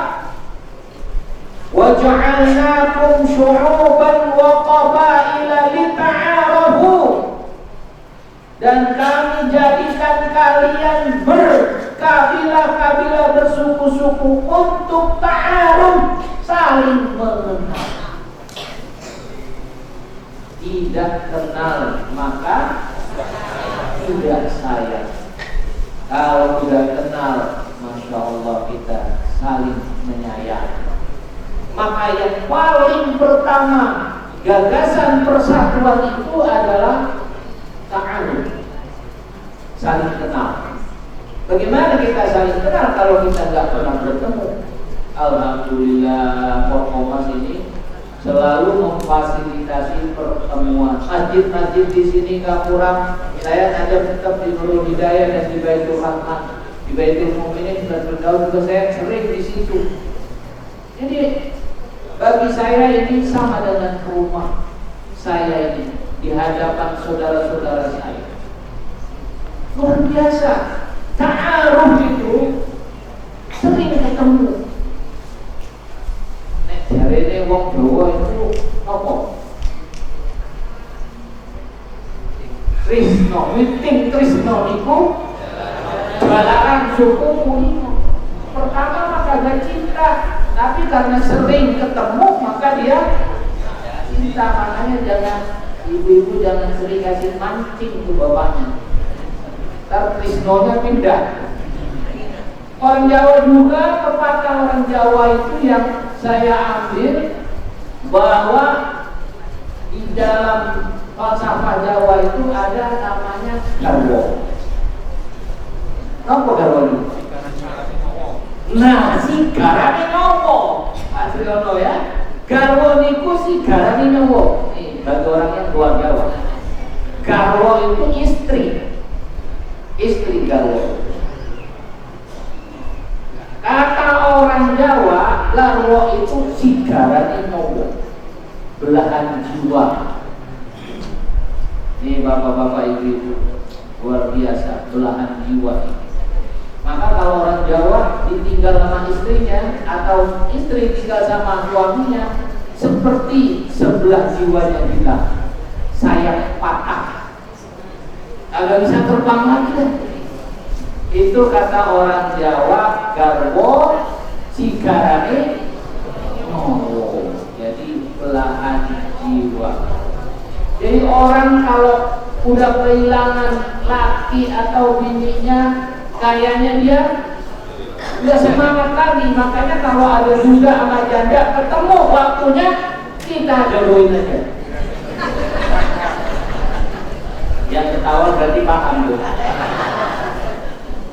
wa ja'alnakum syu'uban wa qabaila lita'arafu, dan kami jadikan kalian berkabilah-kabilah, bersuku-suku untuk ta'aruf, saling mengenal. Tidak kenal maka tidak sayang. Kalau tidak kenal, Masya Allah, kita saling menyayang. Maka yang paling pertama, gagasan persatuan itu adalah ta'aruf, saling kenal. Bagaimana kita saling kenal kalau kita nggak pernah bertemu? Alhamdulillah Forkomas ini selalu memfasilitasi pertemuan. Masjid-masjid di sini nggak kurang. Saya ada tetap di Nurul Hidayah dan di Baitul Rahman, di Baitul Mukminin dan bergaul juga, saya sering di situ. Jadi bagi saya ini sama dengan rumah saya ini di hadapan saudara-saudara saya. Luar biasa. Ta'aruf itu sering ketemu Trisno, witing Trisno niku balaran suku kulino. Pertama maka dia cinta, tapi karena sering ketemu maka dia cinta. Makanya jangan ibu-ibu jangan sering kasih mancing ke bapaknya. Ntar Trisnonya pindah. Orang Jawa juga, pepatah orang Jawa itu yang saya ambil bahwa di dalam falsafah Jawa itu ada namanya garwo. Apa garwo itu? Nah, si garane nyowo. Asli ono ya. Garwo niku si garane nyowo. Nih, bagi orang yang luar Jawa. Garwo itu istri. Istri garwo. Kata orang Jawa, garwo itu si garane nyowo. Belahan jiwa. Ini bapak-bapak ibu-ibu luar biasa, belahan jiwa. Maka kalau orang Jawa ditinggal sama istrinya atau istri tinggal sama suaminya, seperti sebelah jiwanya kita, sayap patah, agak bisa terbang lagi deh. Itu kata orang Jawa, garwo cigarane nyowo. Jadi belahan jiwa. Jadi orang kalau udah kehilangan laki atau bininya, kayaknya dia udah semangat lagi. Makanya kalau ada duda sama janda ketemu waktunya, kita jodohin aja. Yang ketawa berarti paham tuh.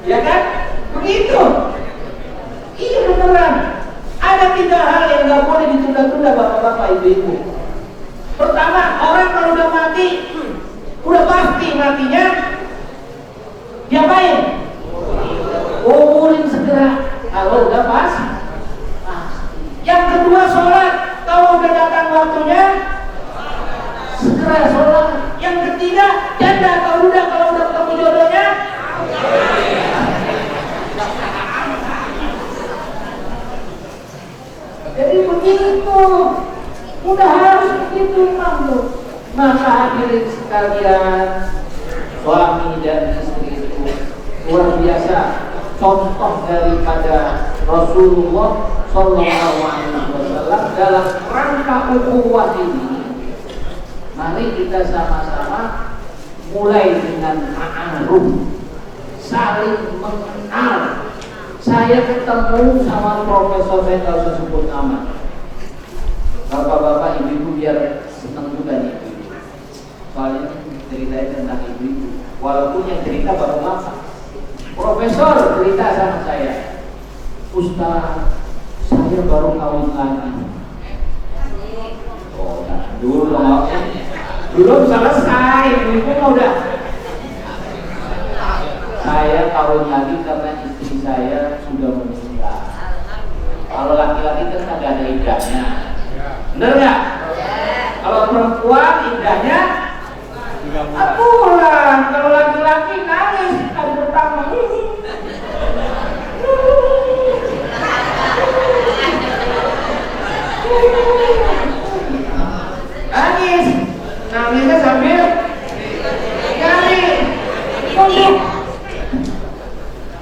Ya kan? Begitu. Iya beneran. Ada 3 hal yang gak boleh ditunda-tunda bapak-bapak ibu-ibu. Pertama, orang kalau udah mati, udah pasti matinya, diapain? Kuburin segera. Kalau udah pasti. Yang kedua, sholat. Kalau udah datang waktunya, segera sholat. Yang ketiga, janda. Kalau udah ketemu jodohnya, jadi begitu. Udah harus begitu memang tuh. Maka hadirin sekalian, suami dan istri itu luar biasa contoh daripada Rasulullah Sallallahu Alaihi Wasallam dalam rangka ukhuwah ini. Mari kita sama-sama mulai dengan ta'aruf, saling mengenal. Saya ketemu sama profesor, saya nggak usah sebut nama. Bapak-bapak, ibu-ibu biar senang juga nih. Soalnya ceritanya tentang ibu-ibu. Walaupun yang cerita baru lama. Profesor cerita sama saya, Ustaz, saya baru kawin lagi. Oh, nah, dulu ngomongnya belum selesai, ibu udah. Saya kawin lagi karena istri saya sudah meninggal. Kalau laki-laki kan kagak ada iddahnya, bener nggak? Kalau perempuan iddahnya pulang. Kalau laki-laki nangis hari pertama. Nangis, nangisnya sambil nyari konduk.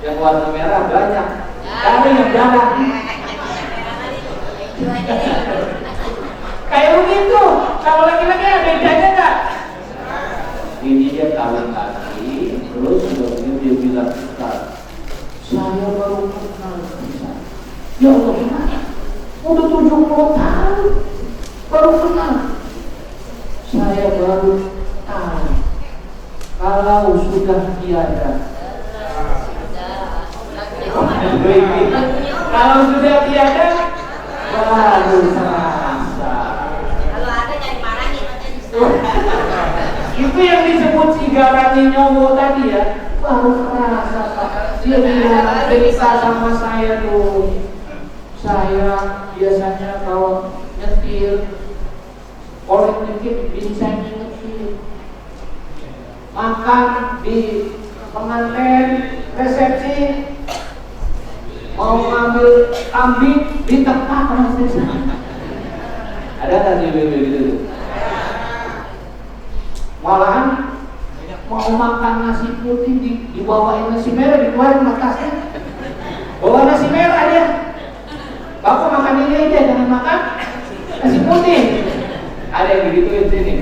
Yang warna merah banyak, tapi yang jalan kayak begitu. Kalau laki-laki ada bedanya nggak? Ini dia kawin lagi, terus dia bilang, Ustaz, saya baru kenal Ustaz. Ya Allah, gimana? Udah 70 tahun baru kenal. Saya baru tahu kalau sudah tiada. Kalau sudah tiada, baru terasa. Kalau ada nyari marahnya. Itu yang disebut sigarani nyowo tadi ya. Baru terasa Pak. Dia bilang cerita sama saya tuh. Saya biasanya kalau nyetir, oleh dikit bisa nyetir. Makan di pengantin, resepsi, mau ngambil kambing di tempat resepsi. Ada nggak sih gitu? Malahan mau makan nasi putih dibawain nasi merah, dikeluarin matasnya. Bawa nasi merah dia. Bapak makan ini aja, jangan makan nasi putih. Ada yang begituin sini.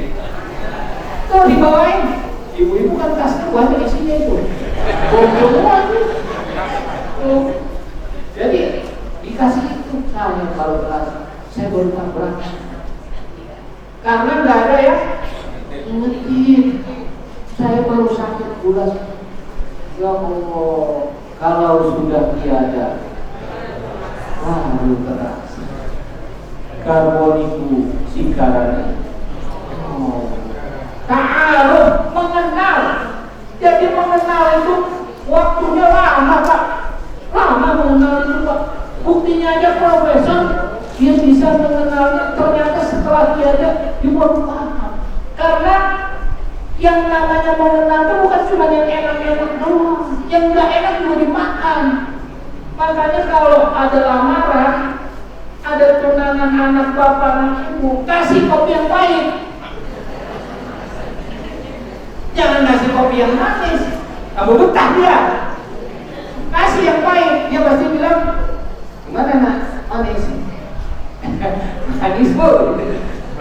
Tuh dibawain. Ibu-ibu kan tasnya banyak isinya itu. Semua itu. Tuh. Jadi dikasih itu saya kalau kelas, saya baru berangkat. Karena nggak ada ya ingetin. Saya baru sakit bulan. Ya Allah, kalau sudah tiada, lalu keras. Karbon itu sikarani. Oh. Ta'aruf, mengenal. Jadi mengenal itu waktunya lama Pak. Lama mengenal itu Pak. Buktinya aja profesor, dia bisa mengenalnya. Ternyata setelah tiada, dia baru paham. Karena yang namanya mengenal itu bukan cuma yang enak-enak doang, yang nggak enak juga dimakan. Makanya kalau ada lamaran, ada tunangan anak bapak dan ibu, kasih kopi yang pahit. Jangan kasih kopi yang manis, kamu betah dia. Kasih yang pahit, dia pasti bilang, gimana nak? Manis. Manis bu.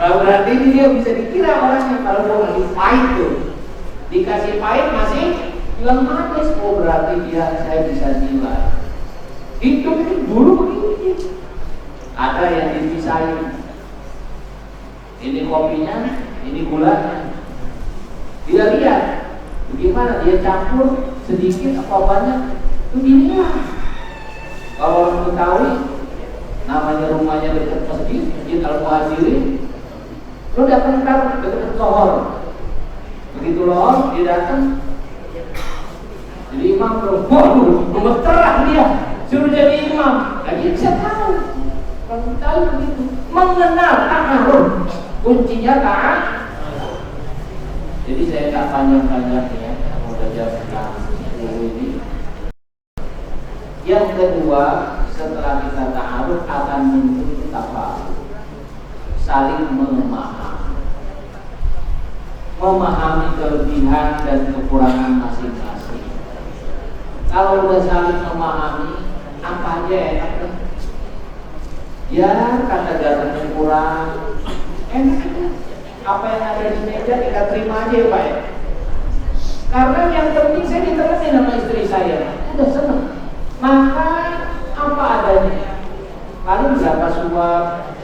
Berarti dia bisa dikira orangnya kalau mau lagi pahit tuh, dikasih pahit masih bilang manis. Oh berarti dia saya bisa nilai. Itu dulu begini. Ada yang dipisahin. Ini kopinya, ini gulanya. Dia lihat bagaimana dia campur sedikit apa banyak. Itu dinilai. Kalau orang Betawi, namanya rumahnya dekat masjid Al-Muhajirin. Lu datang kan dekat lohor, begitu lohor dia datang, jadi imam terus, waduh, gemeteran dia, suruh jadi imam. Lagi bisa tahu, kalau tahu begitu, mengenal ta'aruf, kuncinya taat. Jadi saya tak panjang-panjang ya, udah jam 10 ini. Yang kedua, setelah kita ta'aruf akan muncul tafahum. Saling memahami kelebihan dan kekurangan masing-masing. Kalau udah saling memahami, apa aja enak kan? Ya kata garamnya kurang, enak kan? Apa yang ada di meja kita terima aja ya Pak ya. Karena yang penting saya ditemenin sama istri saya, udah seneng. Makan apa adanya, paling berapa suap,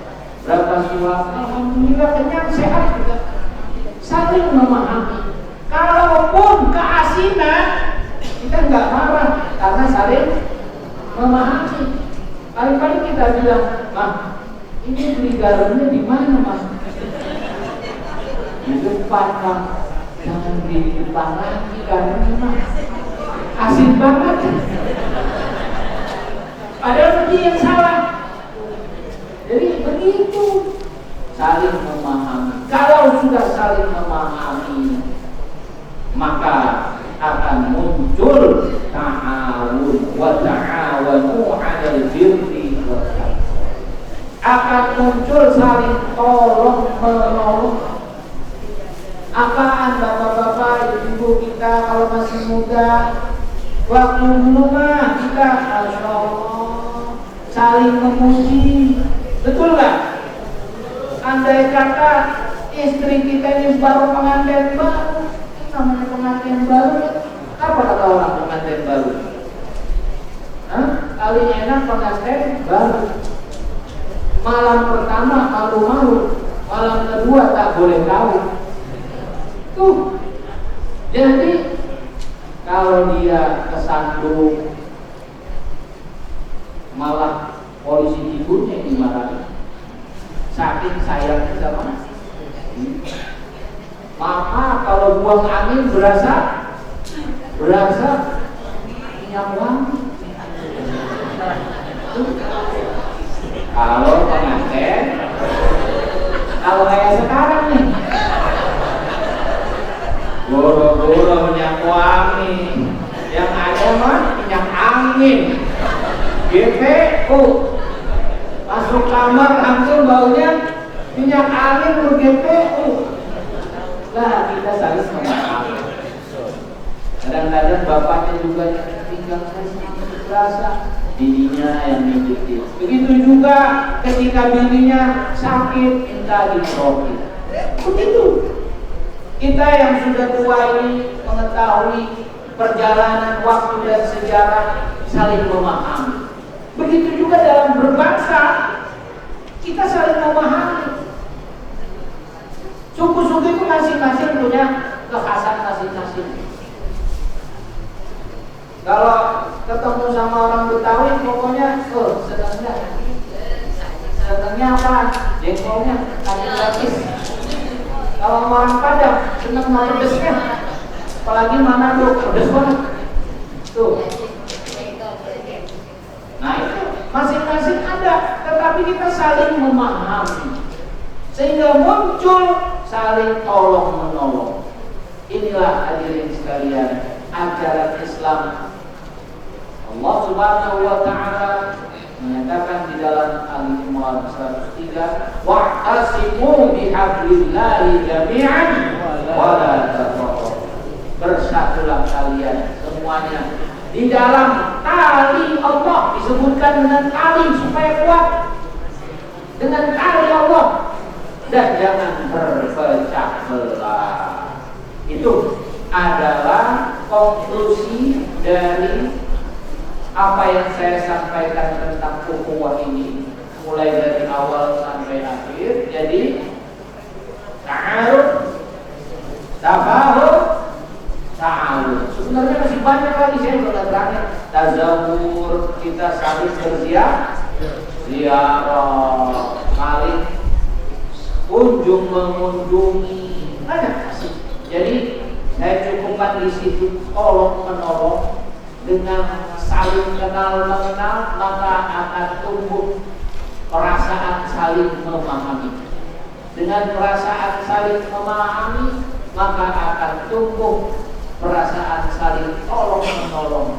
alhamdulillah kenyang sehat juga. Saling memahami. Kalaupun keasinan, kita nggak marah karena saling memahami. Paling-paling kita bilang, Mah, ini beli garamnya di mana Mas? Di depan Mas. Jangan di depan lagi garamnya Mas. Asin banget. Padahal dia yang salah. Jadi begitu, saling memahami. Kalau sudah saling memahami, maka akan muncul ta'awun wa ta'awanu 'alal birri wat taqwa. Akan muncul saling tolong menolong. Apaan bapak-bapak, ibu-ibu kita kalau masih muda, waktu dulu mah kita, Masya Allah, saling memuji. Betul nggak? Andai kata istri kita ini baru pengantin baru, ini namanya pengantin baru. Apa kata orang pengantin baru? Kali enak pengantin baru. Malam pertama malu-malu, malam kedua tak boleh tahu. Tuh, jadi kalau dia kesandung, malah polisi ibunya dimarahin. Saking sayangnya sama. Maka kalau buang angin berasa minyak wangi. Kalau pengantin, kalau kayak sekarang nih, goro-goro minyak wangi, yang ada mah minyak angin. GPU masuk kamar langsung baunya minyak angin ber GPU. Lah kita saling memahami. Kadang-kadang bapaknya juga yang tinggalkan terasa, bininya yang mijitin. Begitu juga ketika bininya sakit minta diperokin. Begitu. Kita yang sudah tua ini mengetahui perjalanan waktu dan sejarah, saling memahami. Begitu juga dalam berbangsa, kita saling memahami. Suku-suku itu masing-masing punya kekhasan masing-masing. Kalau ketemu sama orang Betawi, pokoknya senangnya. Senangnya apa? Jengkolnya, kacang lapis. Kalau orang Padang, senang sama pedesnya. Apalagi Manado, pedes banget. Tuh. Nah itu masing-masing ada, tetapi kita saling memahami. Sehingga muncul saling tolong-menolong. Inilah hadirin sekalian, ajaran Islam. Allah Subhanahu wa taala menyatakan di dalam Al-Imran 103, wa'tasimu bihablillahi jami'an wa la tafarraqu. Bersatulah kalian semuanya di dalam tali Allah, disebutkan dengan tali supaya kuat. Dengan tali Allah, dan jangan berpecah belah. Itu adalah konklusi dari apa yang saya sampaikan tentang ukhuwah ini, mulai dari awal sampai akhir. Jadi ta'aruf, tafahum, ta'aluf. Sebenarnya masih banyak lagi, saya belum berani. Tazawur, kita saling berziarah, saling kunjung mengunjungi, ada. Jadi saya cukupkan di situ, tolong menolong. Dengan saling kenal mengenal, maka akan tumbuh perasaan saling memahami. Dengan perasaan saling memahami, maka akan tumbuh perasaan saling tolong menolong,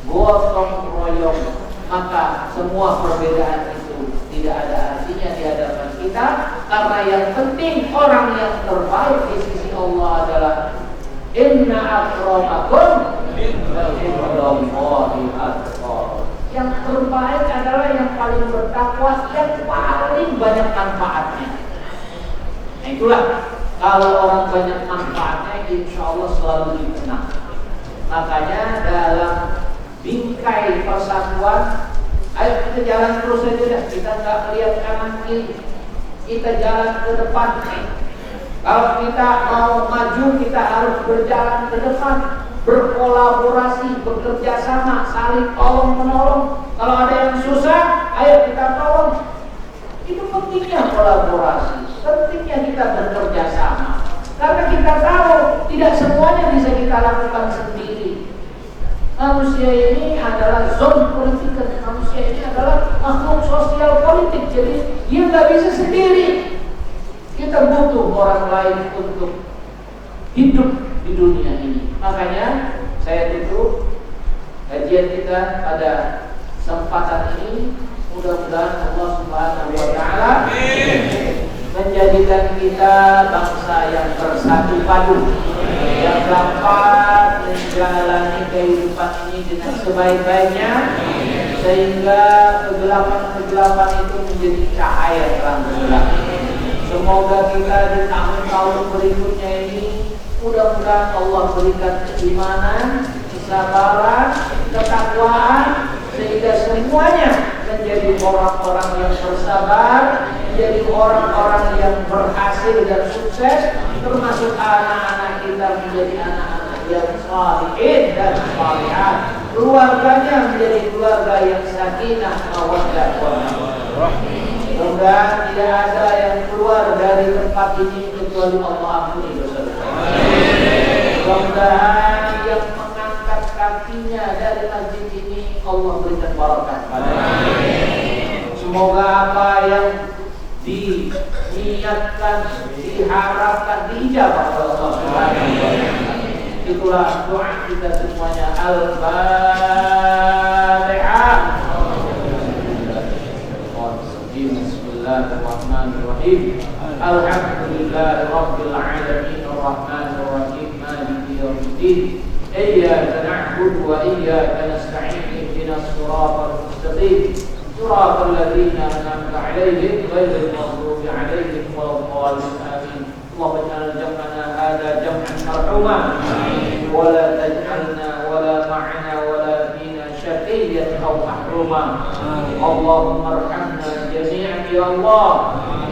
gotong royong. Maka semua perbedaan itu tidak ada artinya di hadapan kita, karena yang penting orang yang terbaik di sisi Allah adalah inna akramakum indallahi atqakum. Yang terbaik adalah yang paling bertakwa, yang paling banyak manfaatnya. Nah itulah, kalau orang banyak manfaatnya, insya Allah selalu dikenang. Makanya dalam bingkai persatuan, ayo kita jalan terus saja, kita nggak lihat kanan kiri, kita jalan ke depan. Kalau kita mau maju, kita harus berjalan ke depan, berkolaborasi, bekerja sama, saling tolong menolong. Kalau ada yang susah, ayo kita tolong. Itu pentingnya kolaborasi, pentingnya kita bekerja sama. Karena kita tahu tidak semuanya bisa kita lakukan sendiri. Manusia ini adalah zon politik, manusia ini adalah makhluk sosial politik. Jadi dia nggak bisa sendiri. Kita butuh orang lain untuk hidup di dunia ini. Makanya saya tutup kajian kita pada kesempatan ini. Mudah-mudahan Allah Subhanahu wa taala menjadikan kita bangsa yang bersatu padu, yang dapat menjalani kehidupan ini dengan sebaik-baiknya, sehingga kegelapan-kegelapan itu menjadi cahaya terang benderang. Semoga kita di tahun-tahun berikutnya ini, mudah-mudahan Allah berikan keimanan, kesabaran, ketakwaan, sehingga semuanya menjadi orang-orang yang bersabar, menjadi orang-orang yang berhasil dan sukses, termasuk anak-anak kita menjadi anak-anak yang shalihin dan shalihat, keluarganya menjadi keluarga yang sakinah, mawaddah, warahmah. Mudah-mudahan tidak ada yang keluar dari tempat ini kecuali Allah ampuni dosa. Mudah-mudahan yang mengangkat kakinya dari masjid ini Allah berikan barakah padanya. Semoga apa yang diniatkan, diharapkan, diijabah oleh Allah Subhanahu wa taala. Itulah doa kita semuanya. Al-Fatihah. Bismillahirrahmanirrahim. Alhamdulillahirabbil alamin arrahmanir rahim maliki yaumiddin. Iyyaka وإياك نستعين اهدنا الصراط المستقيم صراط الذين أنعمت عليهم غير المغضوب عليهم ولا الضالين آمين. اللهم اجعل جمعنا هذا جمعا مرحوما ولا تجعلنا ولا معنا ولا فينا شقيا أو محروما. اللهم ارحمنا جميعا يا الله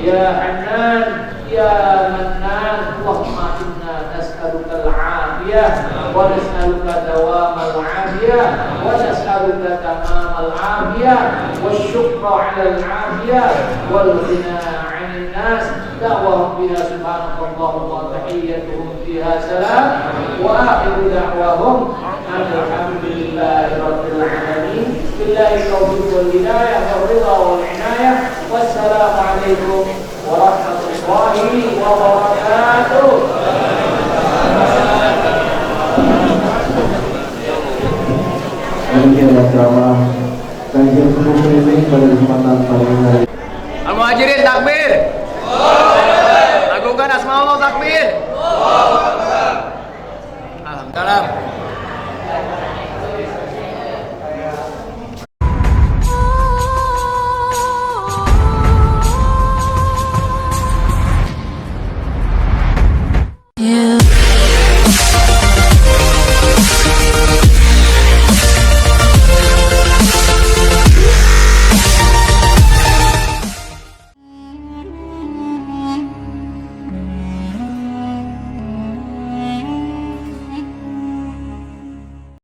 يا حنان يا منان. اللهم إنا نسألك العافية ونسألك دوام العافية ونسألك تمام العافية والشكر على العافية والغنى عن الناس. دعوهم بها سبحانك اللهم وتحيتهم فيها سلام وآخر دعواهم أن الحمد لله رب العالمين. بالله التوفيق والهداية والرضا والعناية والسلام عليكم ورحمة الله وبركاته. Demikianlah ceramah kajian subuh keliling pada kesempatan pagi hari. Al-Muhajirin takbir. Lakukan asma Allah takbir. Alhamdulillah.